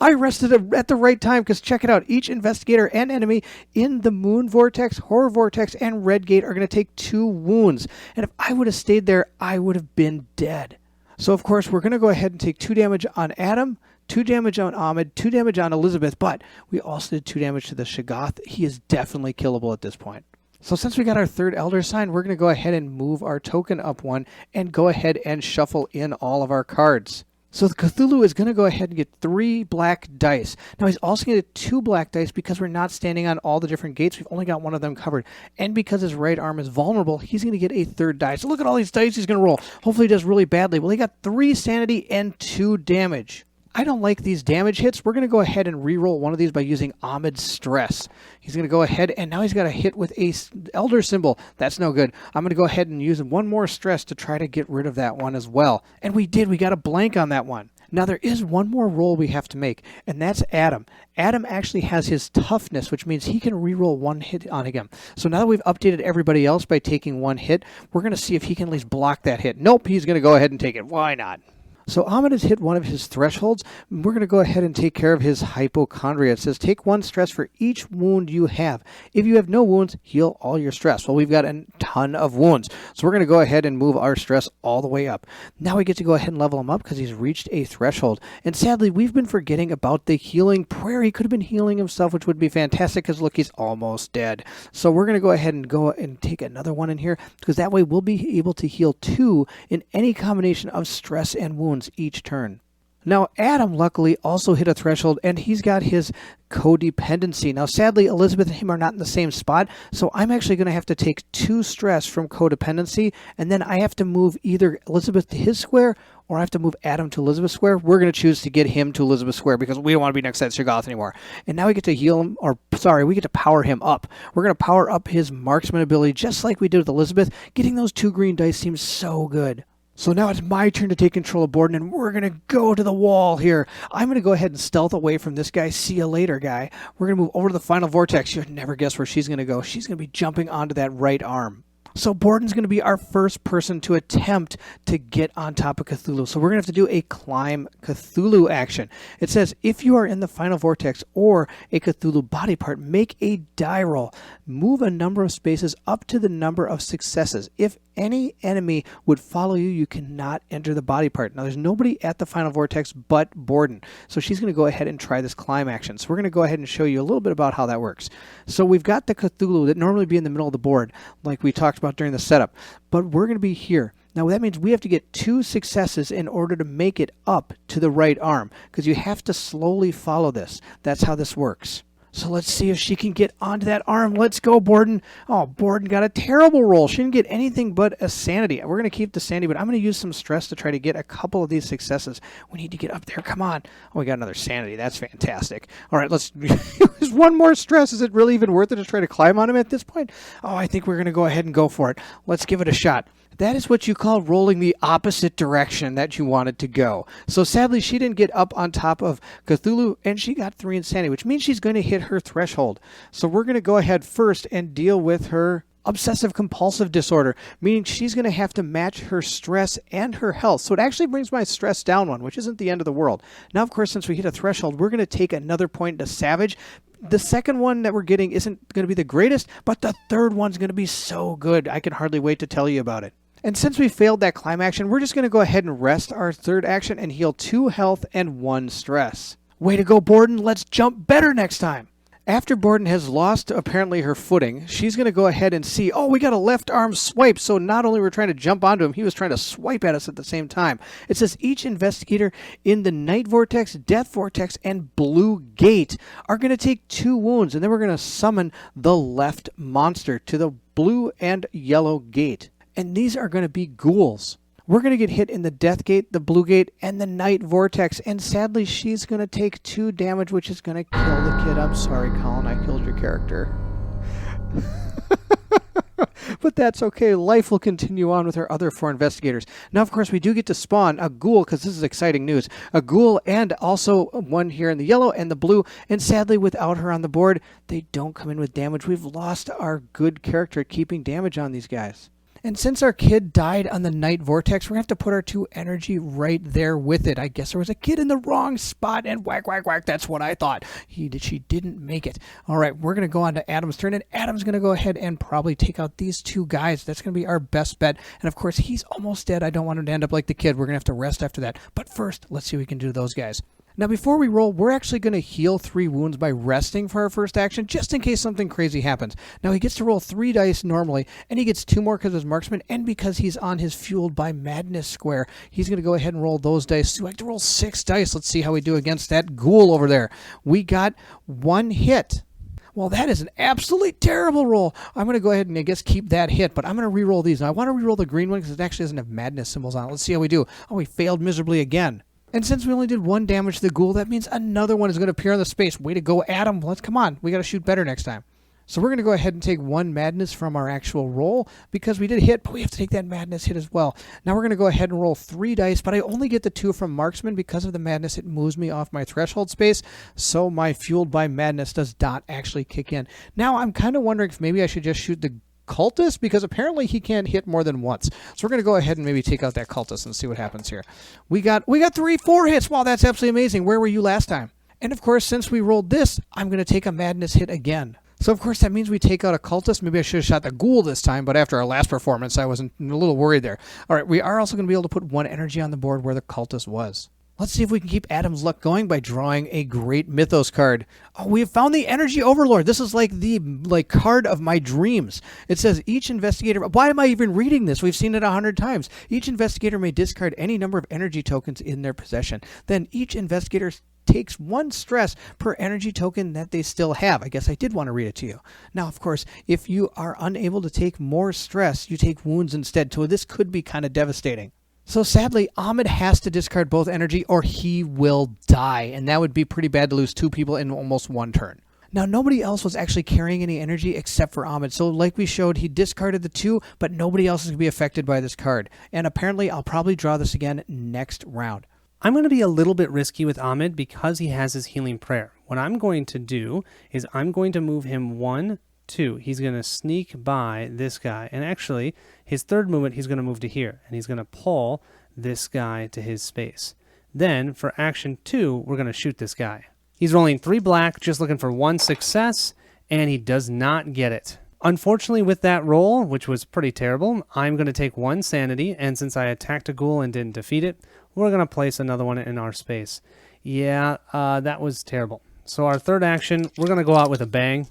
I rested at the right time, because check it out. Each investigator and enemy in the Moon Vortex, Horror Vortex, and Red Gate are going to take 2 wounds. And if I would have stayed there, I would have been dead. So, of course, we're going to go ahead and take 2 damage on Adam, 2 damage on Ahmed, 2 damage on Elizabeth, but we also did 2 damage to the Shoggoth. He is definitely killable at this point. So since we got our 3rd Elder Sign, we're going to go ahead and move our token up 1 and go ahead and shuffle in all of our cards. So the Cthulhu is going to go ahead and get 3 black dice. Now he's also going to get 2 black dice because we're not standing on all the different gates. We've only got 1 of them covered. And because his right arm is vulnerable, he's going to get a 3rd die. So look at all these dice he's going to roll. Hopefully he does really badly. Well, he got 3 sanity and 2 damage. I don't like these damage hits. We're going to go ahead and re-roll one of these by using Ahmed's Stress. He's going to go ahead, and now he's got a hit with a Elder Symbol. That's no good. I'm going to go ahead and use 1 more Stress to try to get rid of that one as well. And we did. We got a blank on that one. Now, there is 1 more roll we have to make, and that's Adam. Adam actually has his toughness, which means he can re-roll 1 hit on him. So now that we've updated everybody else by taking 1 hit, we're going to see if he can at least block that hit. Nope, he's going to go ahead and take it. Why not? So Ahmed has hit 1 of his thresholds. We're going to go ahead and take care of his hypochondria. It says take 1 stress for each wound you have. If you have no wounds, heal all your stress. Well, we've got a ton of wounds. So we're going to go ahead and move our stress all the way up. Now we get to go ahead and level him up because he's reached a threshold. And sadly, we've been forgetting about the healing prayer. He could have been healing himself, which would be fantastic because look, he's almost dead. So we're going to go ahead and take another 1 in here because that way we'll be able to heal 2 in any combination of stress and wounds each turn. Now, Adam luckily also hit a threshold, and he's got his codependency. Now, sadly, Elizabeth and him are not in the same spot, so I'm actually going to have to take 2 stress from codependency, and then I have to move either Elizabeth to his square, or I have to move Adam to Elizabeth's square. We're going to choose to get him to Elizabeth's square because we don't want to be next to that Shoggoth anymore. And now we get to heal him, we get to power him up. We're going to power up his marksman ability just like we did with Elizabeth. Getting those 2 green dice seems so good. So now it's my turn to take control of Borden, and we're going to go to the wall here. I'm going to go ahead and stealth away from this guy. See you later, guy. We're going to move over to the final vortex. You'd never guess where she's going to go. She's going to be jumping onto that right arm. So Borden's going to be our first person to attempt to get on top of Cthulhu. So we're going to have to do a climb Cthulhu action. It says, if you are in the final vortex or a Cthulhu body part, make a die roll. Move a number of spaces up to the number of successes. If any enemy would follow you, you cannot enter the body part. Now, there's nobody at the final vortex but Borden. So she's going to go ahead and try this climb action. So we're going to go ahead and show you a little bit about how that works. So we've got the Cthulhu that normally be in the middle of the board, like we talked about during the setup. But we're going to be here. Now, that means we have to get 2 successes in order to make it up to the right arm, because you have to slowly follow this. That's how this works. So let's see if she can get onto that arm. Let's go, Borden. Oh, Borden got a terrible roll. She didn't get anything but a sanity. We're going to keep the sanity, but I'm going to use some stress to try to get a couple of these successes. We need to get up there. Come on. Oh, we got another sanity. That's fantastic. All right, let's use 1 more stress. Is it really even worth it to try to climb on him at this point? Oh, I think we're going to go ahead and go for it. Let's give it a shot. That is what you call rolling the opposite direction that you wanted to go. So sadly, she didn't get up on top of Cthulhu, and she got 3 insanity, which means she's going to hit her threshold. So we're going to go ahead first and deal with her obsessive compulsive disorder, meaning she's going to have to match her stress and her health. So it actually brings my stress down 1, which isn't the end of the world. Now, of course, since we hit a threshold, we're going to take another point to savage. The second one that we're getting isn't going to be the greatest, but the third one's going to be so good. I can hardly wait to tell you about it. And since we failed that climb action, we're just going to go ahead and rest our 3rd action and heal 2 health and 1 stress. Way to go, Borden. Let's jump better next time. After Borden has lost apparently her footing, she's going to go ahead and see, oh, we got a left arm swipe. So not only were we trying to jump onto him, he was trying to swipe at us at the same time. It says each investigator in the Night Vortex, Death Vortex, and Blue Gate are going to take 2 wounds. And then we're going to summon the left monster to the Blue and Yellow Gate. And these are going to be ghouls. We're going to get hit in the Death Gate, the Blue Gate, and the Night Vortex. And sadly, she's going to take 2 damage, which is going to kill the kid. I'm sorry, Colin, I killed your character. But that's okay. Life will continue on with our other 4 investigators. Now, of course, we do get to spawn a ghoul, because this is exciting news. A ghoul and also one here in the yellow and the blue. And sadly, without her on the board, they don't come in with damage. We've lost our good character at keeping damage on these guys. And since our kid died on the Night Vortex, we're going to have to put our 2 energy right there with it. I guess there was a kid in the wrong spot, and whack, whack, whack. That's what I thought. She didn't make it. All right, we're going to go on to Adam's turn, and Adam's going to go ahead and probably take out these 2 guys. That's going to be our best bet. And, of course, he's almost dead. I don't want him to end up like the kid. We're going to have to rest after that. But first, let's see what we can do to those guys. Now, before we roll, we're actually going to heal 3 wounds by resting for our first action, just in case something crazy happens. Now, he gets to roll 3 dice normally, and he gets 2 more because of his marksman, and because he's on his Fueled by Madness square. He's going to go ahead and roll those dice. So I like to roll 6 dice. Let's see how we do against that ghoul over there. We got 1 hit. Well, that is an absolutely terrible roll. I'm going to go ahead and, I guess, keep that hit, but I'm going to re-roll these. Now, I want to re-roll the green one because it actually doesn't have madness symbols on it. Let's see how we do. Oh, we failed miserably again. And since we only did 1 damage to the ghoul, that means another one is going to appear on the space. Way to go, Adam. Come on. We got to shoot better next time. So we're going to go ahead and take 1 madness from our actual roll because we did hit, but we have to take that madness hit as well. Now we're going to go ahead and roll 3 dice, but I only get the 2 from marksman. Because of the madness, it moves me off my threshold space, so my Fueled by Madness does not actually kick in. Now I'm kind of wondering if maybe I should just shoot the cultist, because apparently he can't hit more than once. So we're going to go ahead and maybe take out that cultist and see what happens here. We got 4 hits. Wow, that's absolutely amazing. Where were you last time? And of course, since we rolled this, I'm going to take a madness hit again. So of course that means we take out a cultist. Maybe I should have shot the ghoul this time, but after our last performance, I wasn't a little worried there. All right, we are also going to be able to put 1 energy on the board where the cultist was. Let's see if we can keep Adam's luck going by drawing a Great Mythos card. Oh, we have found the Energy Overlord. This is like the card of my dreams. It says each investigator... Why am I even reading this? We've seen it 100 times. Each investigator may discard any number of energy tokens in their possession. Then each investigator takes 1 stress per energy token that they still have. I guess I did want to read it to you. Now, of course, if you are unable to take more stress, you take wounds instead. So this could be kind of devastating. So sadly, Ahmed has to discard both energy or he will die. And that would be pretty bad to lose 2 people in almost 1 turn. Now, nobody else was actually carrying any energy except for Ahmed. So like we showed, he discarded the 2, but nobody else is going to be affected by this card. And apparently, I'll probably draw this again next round. I'm going to be a little bit risky with Ahmed because he has his healing prayer. What I'm going to do is I'm going to move him 1, 2. He's going to sneak by this guy. And actually, his 3rd movement, he's going to move to here. And he's going to pull this guy to his space. Then, for action 2, we're going to shoot this guy. He's rolling 3 black, just looking for 1 success, and he does not get it. Unfortunately, with that roll, which was pretty terrible, I'm going to take 1 sanity, and since I attacked a ghoul and didn't defeat it, we're going to place another one in our space. Yeah, that was terrible. So our 3rd action, we're going to go out with a bang.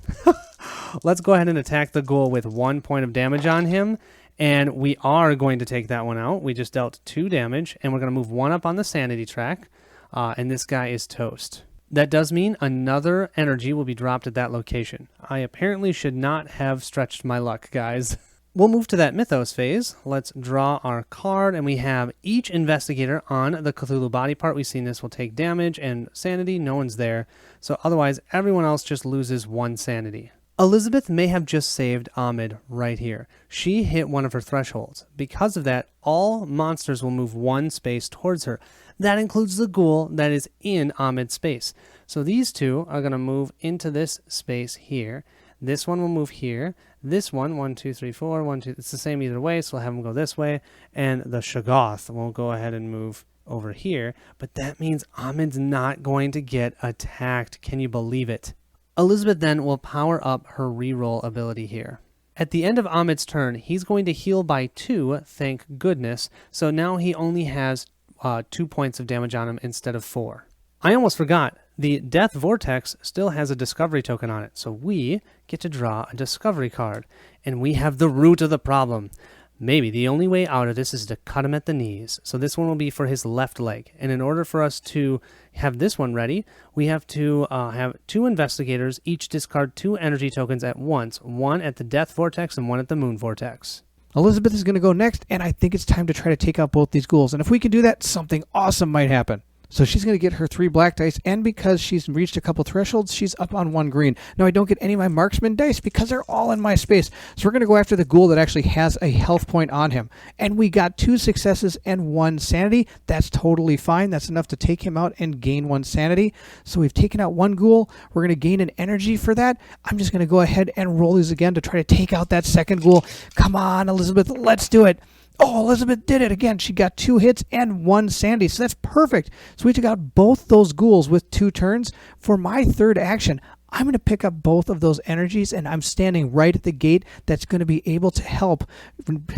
Let's go ahead and attack the ghoul with 1 point of damage on him, and we are going to take that one out. We just dealt 2 damage, and we're going to move 1 up on the sanity track, and this guy is toast. That does mean another energy will be dropped at that location. I apparently should not have stretched my luck, guys. We'll move to that Mythos phase. Let's draw our card, and we have each investigator on the Cthulhu body part. We've seen this will take damage and sanity. No one's there. So otherwise, everyone else just loses 1 sanity. Elizabeth may have just saved Ahmed right here. She hit one of her thresholds. Because of that, all monsters will move 1 space towards her. That includes the ghoul that is in Ahmed's space. So these 2 are going to move into this space here. This one will move here. This one, 1, 2, 3, 4, 1, 2, it's the same either way, so we'll have them go this way. And the Shoggoth will go ahead and move over here. But that means Ahmed's not going to get attacked. Can you believe it? Elizabeth then will power up her reroll ability here. At the end of Ahmed's turn, he's going to heal by 2, thank goodness. So now he only has 2 points of damage on him instead of 4. I almost forgot. The Death Vortex still has a discovery token on it, so we get to draw a discovery card. And we have the root of the problem. Maybe the only way out of this is to cut him at the knees. So this one will be for his left leg. And in order for us to have this one ready, we have to have 2 investigators each discard 2 energy tokens at once. One at the Death Vortex and one at the Moon Vortex. Elizabeth is going to go next, and I think it's time to try to take out both these ghouls. And if we can do that, something awesome might happen. So she's going to get her 3 black dice, and because she's reached a couple thresholds, she's up on 1 green. Now, I don't get any of my marksman dice because they're all in my space. So we're going to go after the ghoul that actually has a health point on him. And we got 2 successes and 1 sanity. That's totally fine. That's enough to take him out and gain 1 sanity. So we've taken out 1 ghoul. We're going to gain an energy for that. I'm just going to go ahead and roll these again to try to take out that second ghoul. Come on, Elizabeth, let's do it. Oh, Elizabeth did it again. She got 2 hits and 1 sanity, so that's perfect. So we took out both those ghouls with 2 turns. For my 3rd action, I'm going to pick up both of those energies, and I'm standing right at the gate that's going to be able to help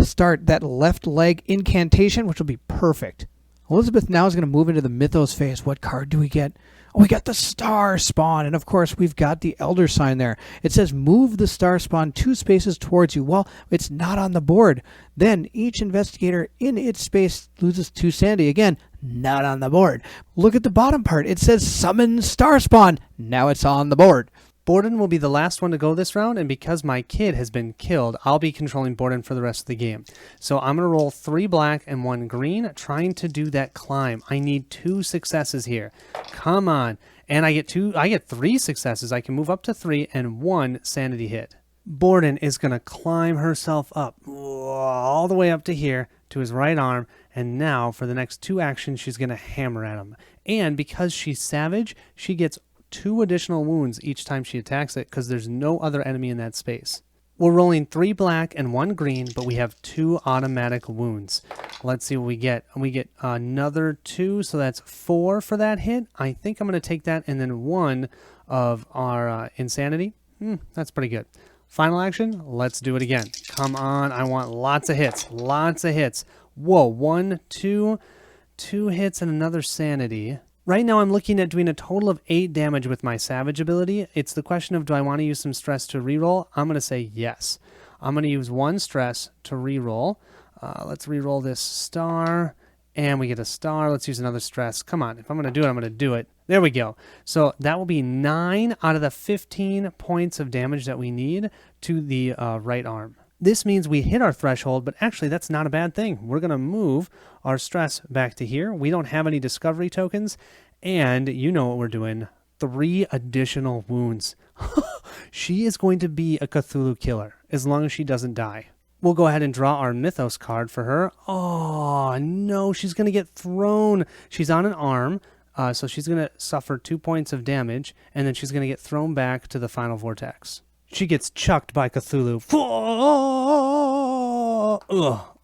start that left leg incantation, which will be perfect. Elizabeth now is going to move into the Mythos phase. What card do we get? Oh, we got the Star Spawn, and of course we've got the Elder Sign there. It says move the Star Spawn 2 spaces towards you. Well, it's not on the board. Then each investigator in its space loses 2 sanity. Again, not on the board. Look at the bottom part. It says summon Star Spawn. Now it's on the board. Borden will be the last one to go this round, and because my kid has been killed, I'll be controlling Borden for the rest of the game. So I'm going to roll 3 black and 1 green, trying to do that climb. I need 2 successes here. Come on. And I get 3 successes. I can move up to 3 and 1 sanity hit. Borden is going to climb herself up all the way up to here to his right arm, and now for the next 2 actions, she's going to hammer at him. And because she's savage, she gets 2 additional wounds each time she attacks it because there's no other enemy in that space. We're rolling 3 black and 1 green, but we have 2 automatic wounds. Let's see what we get. We get another 2, so that's 4 for that hit. I think I'm going to take that and then 1 of our insanity. That's pretty good. Final action, let's do it again. Come on, I want lots of hits. Lots of hits. Whoa, 1, 2 hits and another sanity. Right now I'm looking at doing a total of 8 damage with my Savage ability. It's the question of, do I want to use some stress to reroll? I'm going to say yes. I'm going to use 1 stress to reroll. Let's reroll this star, and we get a star. Let's use another stress. Come on, if I'm going to do it, I'm going to do it. There we go. So that will be 9 out of the 15 points of damage that we need to the right arm. This means we hit our threshold, but actually that's not a bad thing. We're going to move our stress back to here. We don't have any discovery tokens, and you know what we're doing. 3 additional wounds. She is going to be a Cthulhu killer as long as she doesn't die. We'll go ahead and draw our Mythos card for her. Oh, no, she's going to get thrown. She's on an arm, so she's going to suffer 2 points of damage, and then she's going to get thrown back to the final vortex. She gets chucked by Cthulhu.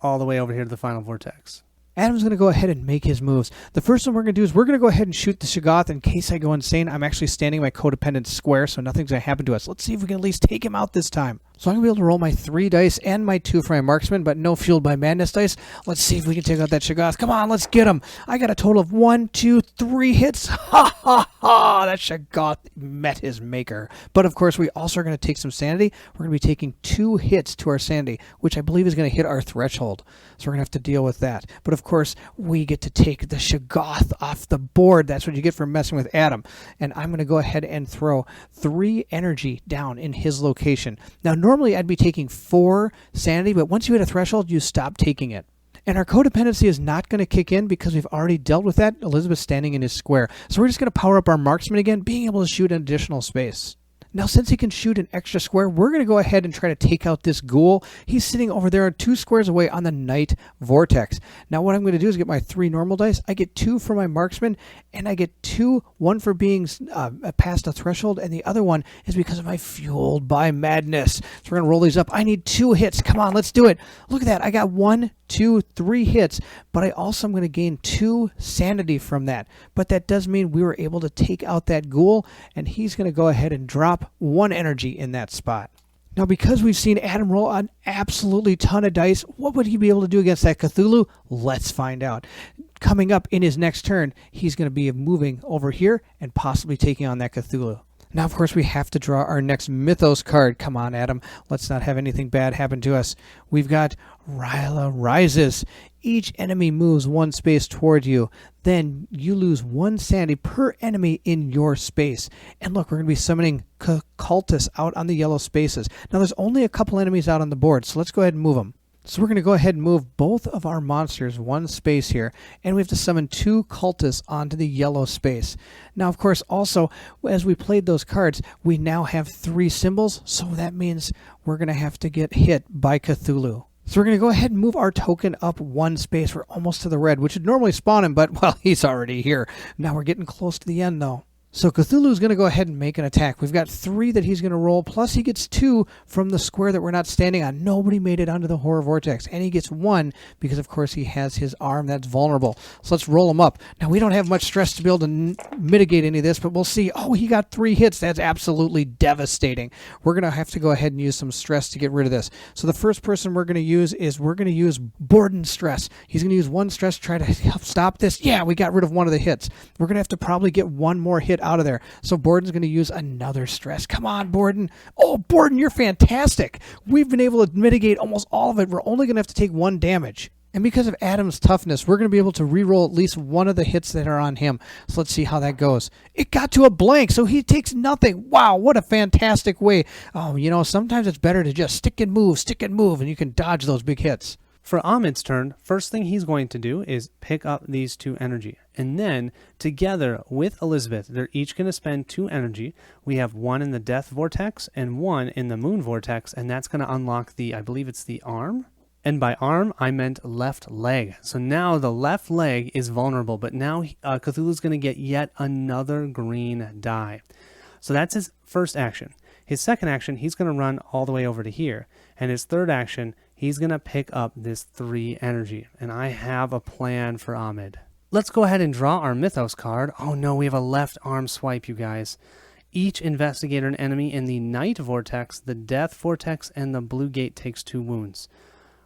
All the way over here to the final vortex. Adam's going to go ahead and make his moves. The first one we're going to do is we're going to go ahead and shoot the Shoggoth. In case I go insane, I'm actually standing in my codependent square, so nothing's going to happen to us. Let's see if we can at least take him out this time. So I'm going to be able to roll my 3 dice and my 2 for my marksman, but no Fueled by Madness dice. Let's see if we can take out that Shoggoth. Come on, let's get him. I got a total of 1, 2, 3 hits. Ha, ha, ha. That Shoggoth met his maker. But of course, we also are going to take some sanity. We're going to be taking 2 hits to our sanity, which I believe is going to hit our threshold. So we're going to have to deal with that. But of course, we get to take the Shoggoth off the board. That's what you get for messing with Adam. And I'm going to go ahead and throw 3 energy down in his location. Now, normally I'd be taking 4 sanity, but once you hit a threshold, you stop taking it. And our codependency is not going to kick in because we've already dealt with that. Elizabeth's standing in his square. So we're just going to power up our marksman again, being able to shoot an additional space. Now, since he can shoot an extra square, we're going to go ahead and try to take out this ghoul. He's sitting over there 2 squares away on the night vortex. Now, what I'm going to do is get my 3 normal dice. I get 2 for my marksman, and I get 2, 1 for being past a threshold, and the other one is because of my Fueled by Madness. So we're going to roll these up. I need 2 hits. Come on, let's do it. Look at that. I got 1, 2, 3 hits, but I also am going to gain 2 sanity from that. But that does mean we were able to take out that ghoul, and he's going to go ahead and drop 1 energy in that spot. Now, because we've seen Adam roll an absolutely ton of dice, what would he be able to do against that Cthulhu? Let's find out. coming up in his next turn, he's going to be moving over here and possibly taking on that Cthulhu. Now, of course, we have to draw our next Mythos card. Come on, Adam. Let's not have anything bad happen to us. We've got Ryla Rises. Each enemy moves one space toward you. Then you lose one sanity per enemy in your space. And look, we're going to be summoning cultists out on the yellow spaces. Now, there's only a couple enemies out on the board, so let's go ahead and move them. So we're going to go ahead and move both of our monsters one space here, and we have to summon 2 cultists onto the yellow space. Now, of course, also, as we played those cards, we now have 3 symbols, so that means we're going to have to get hit by Cthulhu. So we're going to go ahead and move our token up one space. We're almost to the red, which would normally spawn him, but, well, he's already here. Now we're getting close to the end, though. So Cthulhu's going to go ahead and make an attack. We've got 3 that he's going to roll, plus he gets 2 from the square that we're not standing on. Nobody made it onto the horror vortex, and he gets 1 because, of course, he has his arm that's vulnerable. So let's roll him up. Now, we don't have much stress to be able to mitigate any of this, but we'll see. Oh, he got 3 hits. That's absolutely devastating. We're going to have to go ahead and use some stress to get rid of this. So the first person we're going to use is Borden's stress. He's going to use 1 stress to try to help stop this. Yeah, we got rid of 1 of the hits. We're going to have to probably get 1 more hit out of there. So Borden's going to use another stress. Come on, Borden. Oh, Borden, you're fantastic. We've been able to mitigate almost all of it. We're only going to have to take 1 damage. And because of Adam's toughness, we're going to be able to reroll at least 1 of the hits that are on him. So let's see how that goes. It got to a blank, so he takes nothing. Wow, what a fantastic way. Oh, you know, sometimes it's better to just stick and move, and you can dodge those big hits. For Ahmed's turn, first thing he's going to do is pick up these 2 energy. And then, together with Elizabeth, they're each going to spend 2 energy. We have 1 in the Death Vortex and 1 in the Moon Vortex, and that's going to unlock the, I believe it's the arm? And by arm, I meant left leg. So now the left leg is vulnerable, but now Cthulhu's going to get yet another green die. So that's his first action. His second action, he's going to run all the way over to here. And his third action, he's going to pick up this 3 energy. And I have a plan for Ahmed. Let's go ahead and draw our Mythos card. Oh no, we have a left arm swipe, you guys. Each investigator and enemy in the Night Vortex, the Death Vortex, and the Blue Gate takes 2 wounds.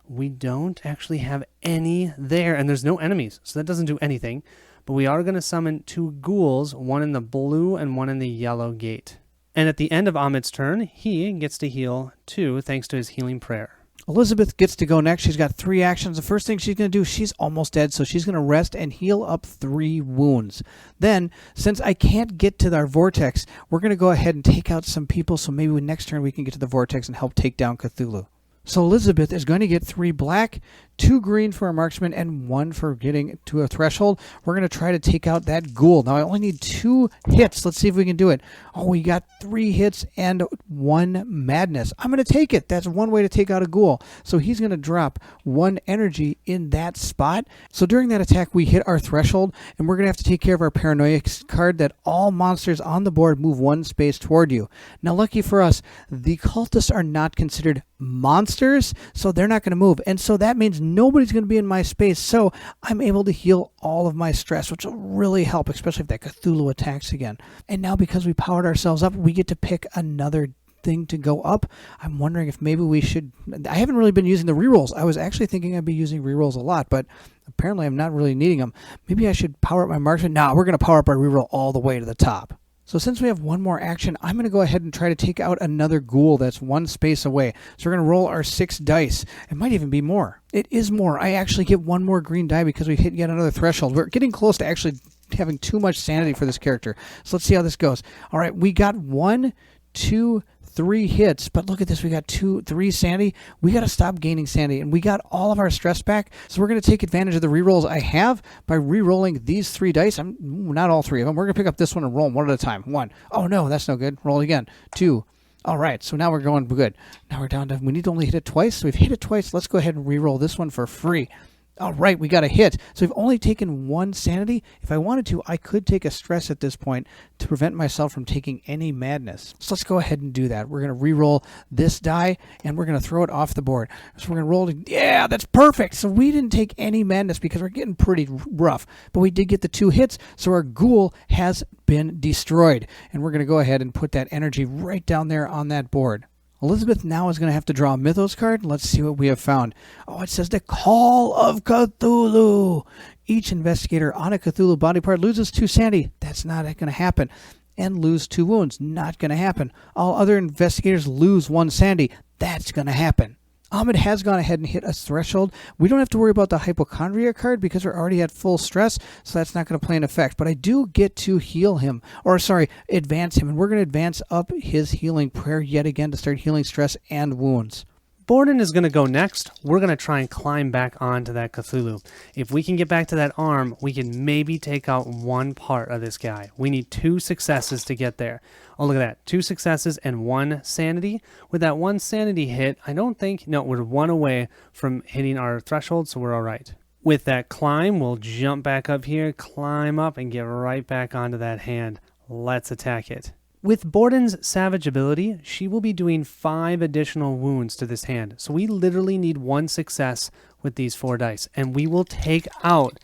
We don't actually have any there, and there's no enemies, so that doesn't do anything. But we are going to summon 2 ghouls, 1 in the blue and 1 in the yellow gate. And at the end of Ahmed's turn, he gets to heal 2 thanks to his healing prayer. Elizabeth gets to go next. She's got 3 actions. The first thing she's going to do, she's almost dead, so she's going to rest and heal up 3 wounds. Then, since I can't get to our vortex, we're going to go ahead and take out some people, so maybe next turn we can get to the vortex and help take down Cthulhu. So Elizabeth is going to get 3 black, 2 green for a marksman, and 1 for getting to a threshold. We're going to try to take out that ghoul. Now, I only need 2 hits. Let's see if we can do it. Oh, we got 3 hits and 1 madness. I'm going to take it. That's one way to take out a ghoul. So he's going to drop 1 energy in that spot. So during that attack, we hit our threshold, and we're going to have to take care of our paranoia card that all monsters on the board move 1 space toward you. Now, lucky for us, the cultists are not considered monsters, so they're not going to move. And so that means nobody's going to be in my space, so I'm able to heal all of my stress, which will really help, especially if that Cthulhu attacks again. And now because we powered ourselves up, we get to pick another thing to go up. I'm wondering if maybe we should... I haven't really been using the rerolls. I was actually thinking I'd be using rerolls a lot, but apparently I'm not really needing them. Maybe I should power up my marksman. No, we're going to power up our reroll all the way to the top. So since we have 1 more action, I'm going to go ahead and try to take out another ghoul that's 1 space away. So we're going to roll our 6 dice. It might even be more. It is more. I actually get 1 more green die because we hit yet another threshold. We're getting close to actually having too much sanity for this character. So let's see how this goes. All right, we got 1, 2, 3 hits, but look at this. We got 2, 3 sanity. We got to stop gaining sanity, and we got all of our stress back. So we're going to take advantage of the rerolls I have by re-rolling these 3 dice. I'm not all 3 of them. We're going to pick up this one and roll them 1 at a time. 1. Oh no, that's no good. Roll again. 2. All right, so now we're going good. Now we're down to, we need to only hit it twice. So we've hit it twice. Let's go ahead and re-roll this one for free. All right, we got a hit. So we've only taken 1 sanity. If I wanted to, I could take a stress at this point to prevent myself from taking any madness. So let's go ahead and do that. We're going to re-roll this die, and we're going to throw it off the board. So we're going to roll it. Yeah, that's perfect. So we didn't take any madness because we're getting pretty rough. But we did get the 2 hits, so our ghoul has been destroyed. And we're going to go ahead and put that energy right down there on that board. Elizabeth now is going to have to draw a Mythos card. Let's see what we have found. Oh, it says the Call of Cthulhu. Each investigator on a Cthulhu body part loses 2 sanity. That's not going to happen. And lose 2 wounds. Not going to happen. All other investigators lose 1 sanity. That's going to happen. Ahmed has gone ahead and hit a threshold. We don't have to worry about the hypochondria card because we're already at full stress, so that's not going to play an effect. But I do get to heal him, advance him, and we're going to advance up his healing prayer yet again to start healing stress and wounds. Borden is going to go next. We're going to try and climb back onto that Cthulhu. If we can get back to that arm, we can maybe take out 1 part of this guy. We need 2 successes to get there. Oh, look at that. 2 successes and 1 sanity. With that 1 sanity hit, we're 1 away from hitting our threshold, so we're all right. With that climb, we'll jump back up here, climb up, and get right back onto that hand. Let's attack it. With Borden's Savage ability, she will be doing 5 additional wounds to this hand. So we literally need 1 success with these 4 dice. And we will take out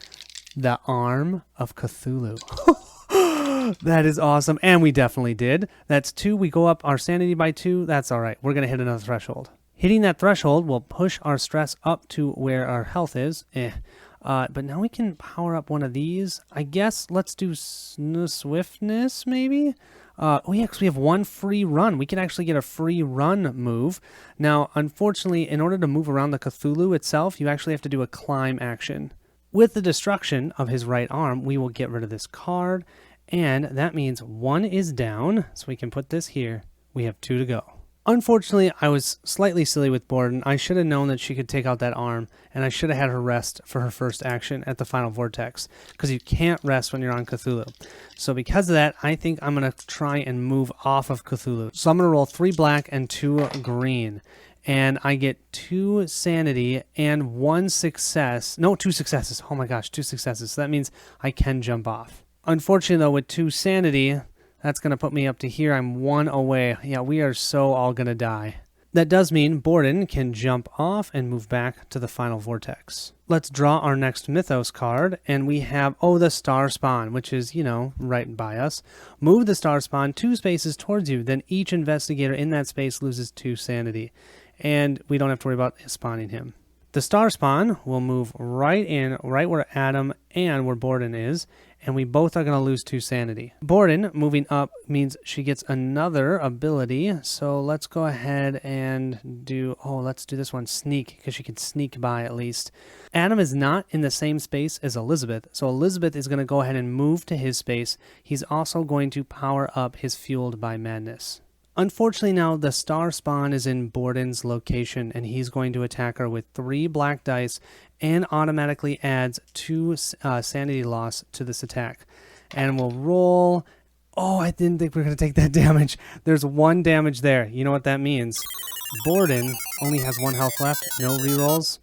the Arm of Cthulhu. That is awesome. And we definitely did. That's 2. We go up our sanity by 2. That's all right. We're going to hit another threshold. Hitting that threshold will push our stress up to where our health is. But now we can power up one of these. I guess let's do swiftness maybe? We have 1 free run. We can actually get a free run move. Now, unfortunately, in order to move around the Cthulhu itself, you actually have to do a climb action. With the destruction of his right arm, we will get rid of this card, and that means 1 is down, so we can put this here. We have 2 to go. Unfortunately, I was slightly silly with Borden. I should have known that she could take out that arm, and I should have had her rest for her first action at the final vortex, because you can't rest when you're on Cthulhu. So because of that, I think I'm going to try and move off of Cthulhu. So I'm going to roll 3 black and 2 green, and I get 2 sanity and 1 success. No, 2 successes. Oh my gosh, 2 successes. So that means I can jump off. Unfortunately, though, with 2 sanity... that's going to put me up to here. I'm 1 away. Yeah, we are so all going to die. That does mean Borden can jump off and move back to the final vortex. Let's draw our next Mythos card, and we have, the Star Spawn, which is, right by us. Move the Star Spawn 2 spaces towards you, then each investigator in that space loses 2 sanity. And we don't have to worry about spawning him. The Star Spawn will move right in, right where Adam and where Borden is, and we both are going to lose 2 sanity. Borden moving up means she gets another ability, so let's go ahead and let's do this one, Sneak, because she can sneak by at least. Adam is not in the same space as Elizabeth, so Elizabeth is going to go ahead and move to his space. He's also going to power up his Fueled by Madness. Unfortunately now, the Star Spawn is in Borden's location, and he's going to attack her with 3 black dice and automatically adds 2 sanity loss to this attack. And we'll roll... Oh, I didn't think we were going to take that damage. There's 1 damage there. You know what that means. Borden only has 1 health left. No rerolls.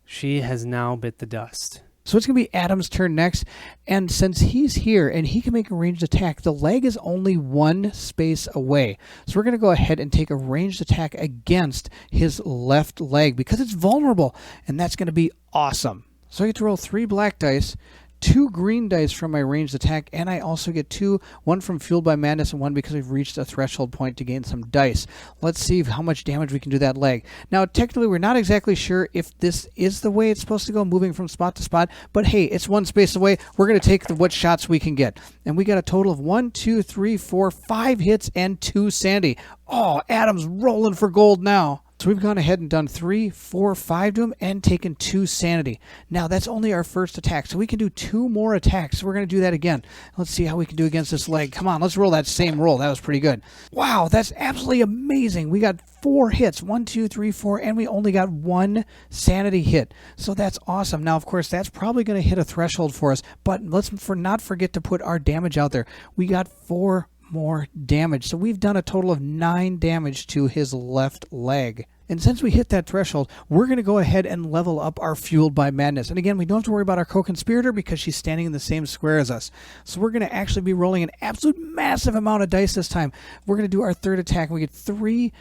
She has now bit the dust. So it's going to be Adam's turn next, and since he's here and he can make a ranged attack, the leg is only 1 space away. So we're going to go ahead and take a ranged attack against his left leg because it's vulnerable, and that's going to be awesome. So I get to roll 3 black dice, 2 green dice from my ranged attack, and I also get 2, 1 from Fueled by Madness and 1 because we've reached a threshold point to gain some dice. Let's see how much damage we can do that leg. Now, technically, we're not exactly sure if this is the way it's supposed to go, moving from spot to spot, but hey, it's 1 space away. We're going to take what shots we can get. And we got a total of 1, 2, 3, 4, 5 hits and 2 sanity. Oh, Adam's rolling for gold now. So we've gone ahead and done 3, 4, 5 to him and taken 2 sanity. Now, that's only our first attack, so we can do 2 more attacks. So we're going to do that again. Let's see how we can do against this leg. Come on, let's roll that same roll. That was pretty good. Wow, that's absolutely amazing. We got 4 hits, 1, 2, 3, 4, and we only got 1 sanity hit. So that's awesome. Now, of course, that's probably going to hit a threshold for us, but let's not forget to put our damage out there. We got 4 more damage. So we've done a total of 9 damage to his left leg. And since we hit that threshold, we're going to go ahead and level up our Fueled by Madness. And again, we don't have to worry about our co-conspirator because she's standing in the same square as us. So we're going to actually be rolling an absolute massive amount of dice this time. We're going to do our 3rd attack. We get 3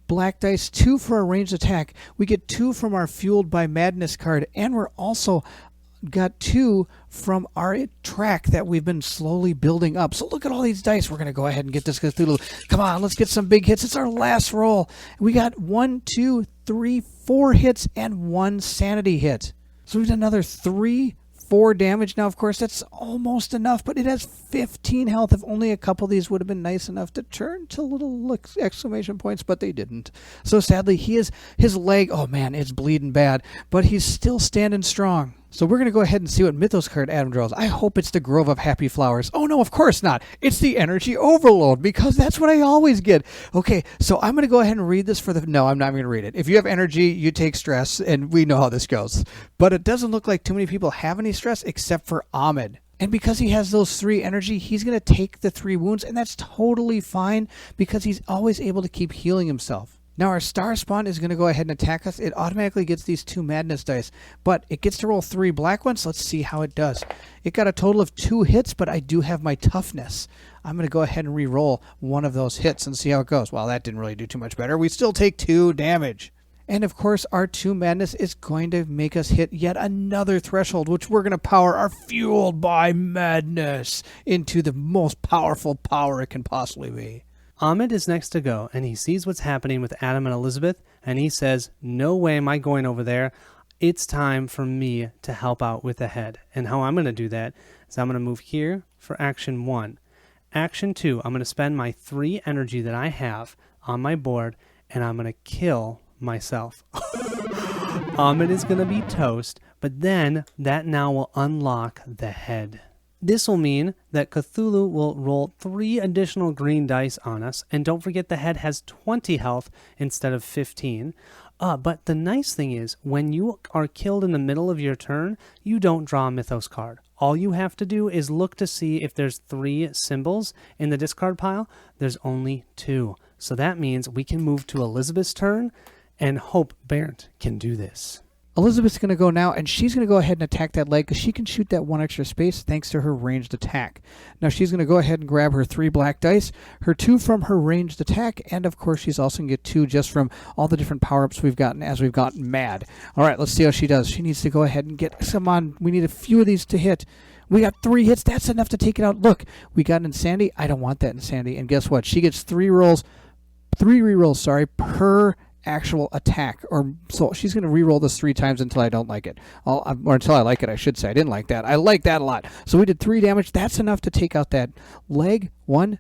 black dice, 2 for our ranged attack. We get 2 from our Fueled by Madness card, and we're also got 2 from our track that we've been slowly building up. So look at all these dice. We're going to go ahead and get this Cthulhu. Come on, let's get some big hits. It's our last roll. We got 1, 2, 3, 4 hits and 1 sanity hit. So we've done another 3, 4 damage. Now, of course, that's almost enough, but it has 15 health. If only a couple of these would have been nice enough to turn to little exclamation points, but they didn't. So sadly, his leg, oh man, it's bleeding bad, but he's still standing strong. So we're going to go ahead and see what Mythos card Adam draws. I hope it's the Grove of Happy Flowers. Oh no, of course not. It's the Energy Overload, because that's what I always get. Okay, so I'm going to go ahead and read this for the... No, I'm not going to read it. If you have energy, you take stress, and we know how this goes. But it doesn't look like too many people have any stress except for Ahmed. And because he has those 3 energy, he's going to take the 3 wounds, and that's totally fine because he's always able to keep healing himself. Now our star spawn is going to go ahead and attack us. It automatically gets these 2 madness dice, but it gets to roll 3 black ones. Let's see how it does. It got a total of 2 hits, but I do have my toughness. I'm going to go ahead and re-roll one of those hits and see how it goes. Well, that didn't really do too much better. We still take 2 damage. And of course, our 2 madness is going to make us hit yet another threshold, which we're going to power our fueled by madness into the most powerful power it can possibly be. Ahmed is next to go, and he sees what's happening with Adam and Elizabeth, and he says, no way am I going over there. It's time for me to help out with the head. And how I'm going to do that is I'm going to move here for action 1. Action 2, I'm going to spend my 3 energy that I have on my board, and I'm going to kill myself. Ahmed is going to be toast, but then that now will unlock the head. This will mean that Cthulhu will roll 3 additional green dice on us, and don't forget the head has 20 health instead of 15. But the nice thing is, when you are killed in the middle of your turn, you don't draw a Mythos card. All you have to do is look to see if there's 3 symbols in the discard pile. There's only 2. So that means we can move to Elizabeth's turn and hope Bernd can do this. Elizabeth's going to go now, and she's going to go ahead and attack that leg because she can shoot that 1 extra space thanks to her ranged attack. Now she's going to go ahead and grab her 3 black dice, her 2 from her ranged attack, and of course she's also going to get 2 just from all the different power-ups we've gotten as we've gotten mad. All right, let's see how she does. She needs to go ahead and get some on. We need a few of these to hit. We got 3 hits. That's enough to take it out. Look, we got an insanity. I don't want that insanity. And guess what? She gets 3 rerolls, per actual attack, or so she's going to re-roll this 3 times until I don't like it, or until I like it, I should say. I didn't like that. I like that a lot. So we did 3 damage. That's enough to take out that leg. 3,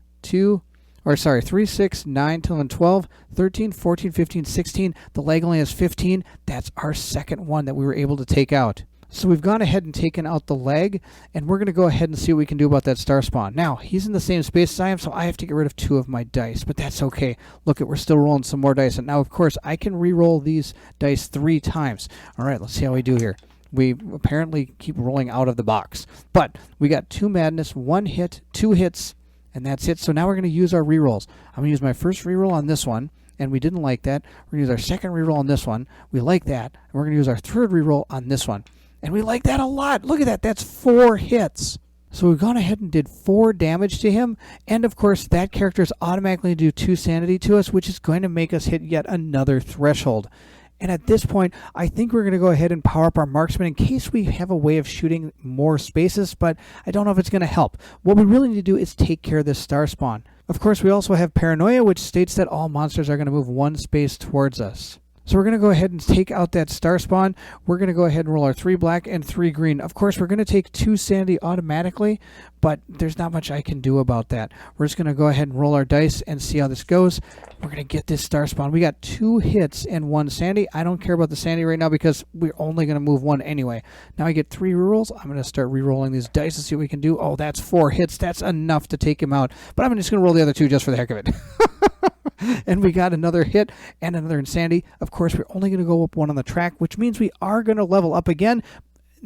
6, 9, 10, 12, 13, 14, 15, 16. The leg only has 15. That's our second one that we were able to take out. So we've gone ahead and taken out the leg, and we're going to go ahead and see what we can do about that star spawn. Now, he's in the same space as I am, so I have to get rid of 2 of my dice, but that's okay. Look, we're still rolling some more dice, and now, of course, I can re-roll these dice 3 times. All right, let's see how we do here. We apparently keep rolling out of the box, but we got 2 madness, 1 hit, 2 hits, and that's it. So now we're going to use our re-rolls. I'm going to use my first re-roll on this one, and we didn't like that. We're going to use our second re-roll on this one. We like that, and we're going to use our third re-roll on this one. And we like that a lot. Look at that. That's 4 hits. So we've gone ahead and did 4 damage to him. And of course, that character is automatically do 2 sanity to us, which is going to make us hit yet another threshold. And at this point, I think we're going to go ahead and power up our marksman in case we have a way of shooting more spaces, but I don't know if it's going to help. What we really need to do is take care of this star spawn. Of course, we also have paranoia, which states that all monsters are going to move 1 space towards us. So we're going to go ahead and take out that star spawn. We're going to go ahead and roll our 3 black and 3 green. Of course, we're going to take 2 sanity automatically, but there's not much I can do about that. We're just going to go ahead and roll our dice and see how this goes. We're going to get this star spawn. We got 2 hits and 1 sanity. I don't care about the sanity right now because we're only going to move 1 anyway. Now I get 3 rerolls. I'm going to start re-rolling these dice and see what we can do. Oh, that's 4 hits. That's enough to take him out. But I'm just going to roll the other 2 just for the heck of it. And we got another hit and another insanity. Of course, we're only going to go up 1 on the track, which means we are going to level up again.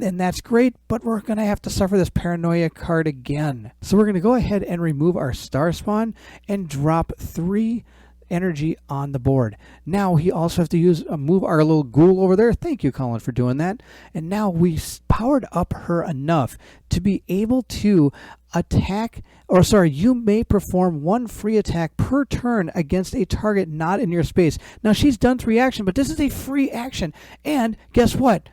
And that's great, but we're going to have to suffer this paranoia card again. So we're going to go ahead and remove our star spawn and drop 3 energy on the board. Now we also have to move our little ghoul over there. Thank you, Colin, for doing that. And now we powered up her enough to be able to you may perform 1 free attack per turn against a target not in your space. Now she's done 3 action, but this is a free action. And guess what?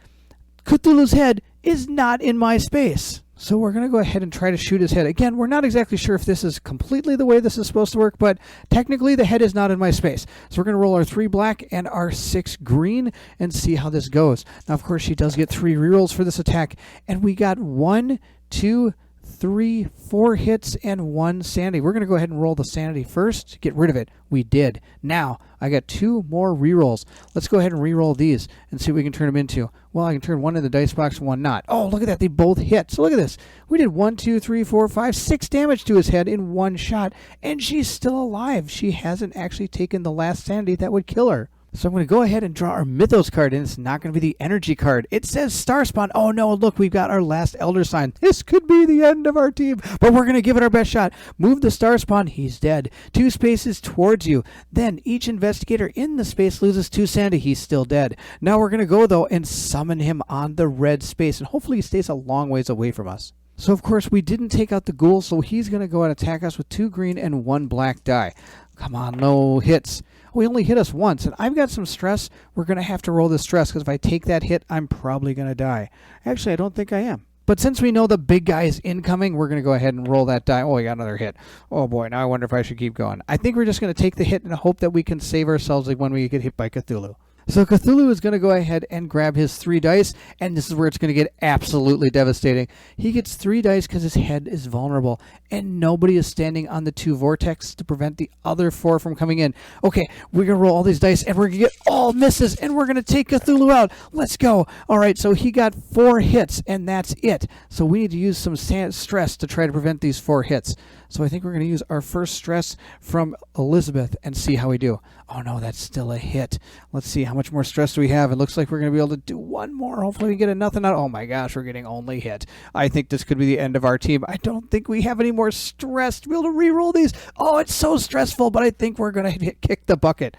Cthulhu's head is not in my space. So we're going to go ahead and try to shoot his head. Again, we're not exactly sure if this is completely the way this is supposed to work, but technically the head is not in my space. So we're going to roll our 3 black and our 6 green and see how this goes. Now, of course, she does get 3 rerolls for this attack, and we got 1, 2, 3, 4 hits and 1 sanity. We're going to go ahead and roll the sanity first to get rid of it. We did. Now, I got 2 more rerolls. Let's go ahead and reroll these and see what we can turn them into. Well, I can turn 1 in the dice box and 1 not. Oh, look at that. They both hit. So look at this. We did 1, 2, 3, 4, 5, 6 damage to his head in 1 shot, and she's still alive. She hasn't actually taken the last sanity that would kill her. So I'm going to go ahead and draw our Mythos card, and it's not going to be the energy card. It says Star Spawn. Oh, no, look, we've got our last Elder Sign. This could be the end of our team, but we're going to give it our best shot. Move the Star Spawn. He's dead. 2 spaces towards you. Then each investigator in the space loses 2 sanity. He's still dead. Now we're going to go, though, and summon him on the red space, and hopefully he stays a long ways away from us. So, of course, we didn't take out the ghoul, so he's going to go and attack us with 2 green and 1 black die. Come on, no hits. We only hit us once, and I've got some stress. We're going to have to roll this stress, because if I take that hit, I'm probably going to die. Actually, I don't think I am. But since we know the big guy is incoming, we're going to go ahead and roll that die. Oh, we got another hit. Oh, boy, now I wonder if I should keep going. I think we're just going to take the hit and hope that we can save ourselves when we get hit by Cthulhu. So Cthulhu is going to go ahead and grab his 3 dice, and this is where it's going to get absolutely devastating. He gets 3 dice because his head is vulnerable, and nobody is standing on the 2 vortex to prevent the other 4 from coming in. Okay, we're going to roll all these dice, and we're going to get all misses, and we're going to take Cthulhu out. Let's go. All right, so he got 4 hits, and that's it. So we need to use some stress to try to prevent these 4 hits. So I think we're going to use our first stress from Elizabeth and see how we do. Oh, no, that's still a hit. Let's see, how much more stress do we have? It looks like we're going to be able to do 1 more. Hopefully we get a nothing out. Oh, my gosh, we're getting only hit. I think this could be the end of our team. I don't think we have any more stress to be able to re-roll these. Oh, it's so stressful, but I think we're going to kick the bucket.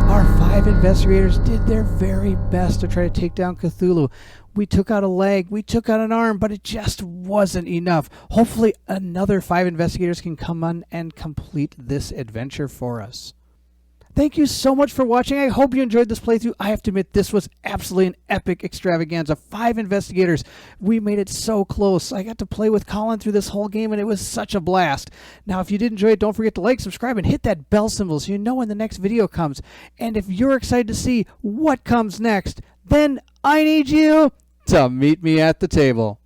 Our 5 investigators did their very best to try to take down Cthulhu. We took out a leg, we took out an arm, but it just wasn't enough. Hopefully another 5 investigators can come on and complete this adventure for us. Thank you so much for watching. I hope you enjoyed this playthrough. I have to admit, this was absolutely an epic extravaganza. 5 investigators. We made it so close. I got to play with Colin through this whole game, and it was such a blast. Now, if you did enjoy it, don't forget to like, subscribe, and hit that bell symbol so you know when the next video comes. And if you're excited to see what comes next, then I need you to meet me at the table.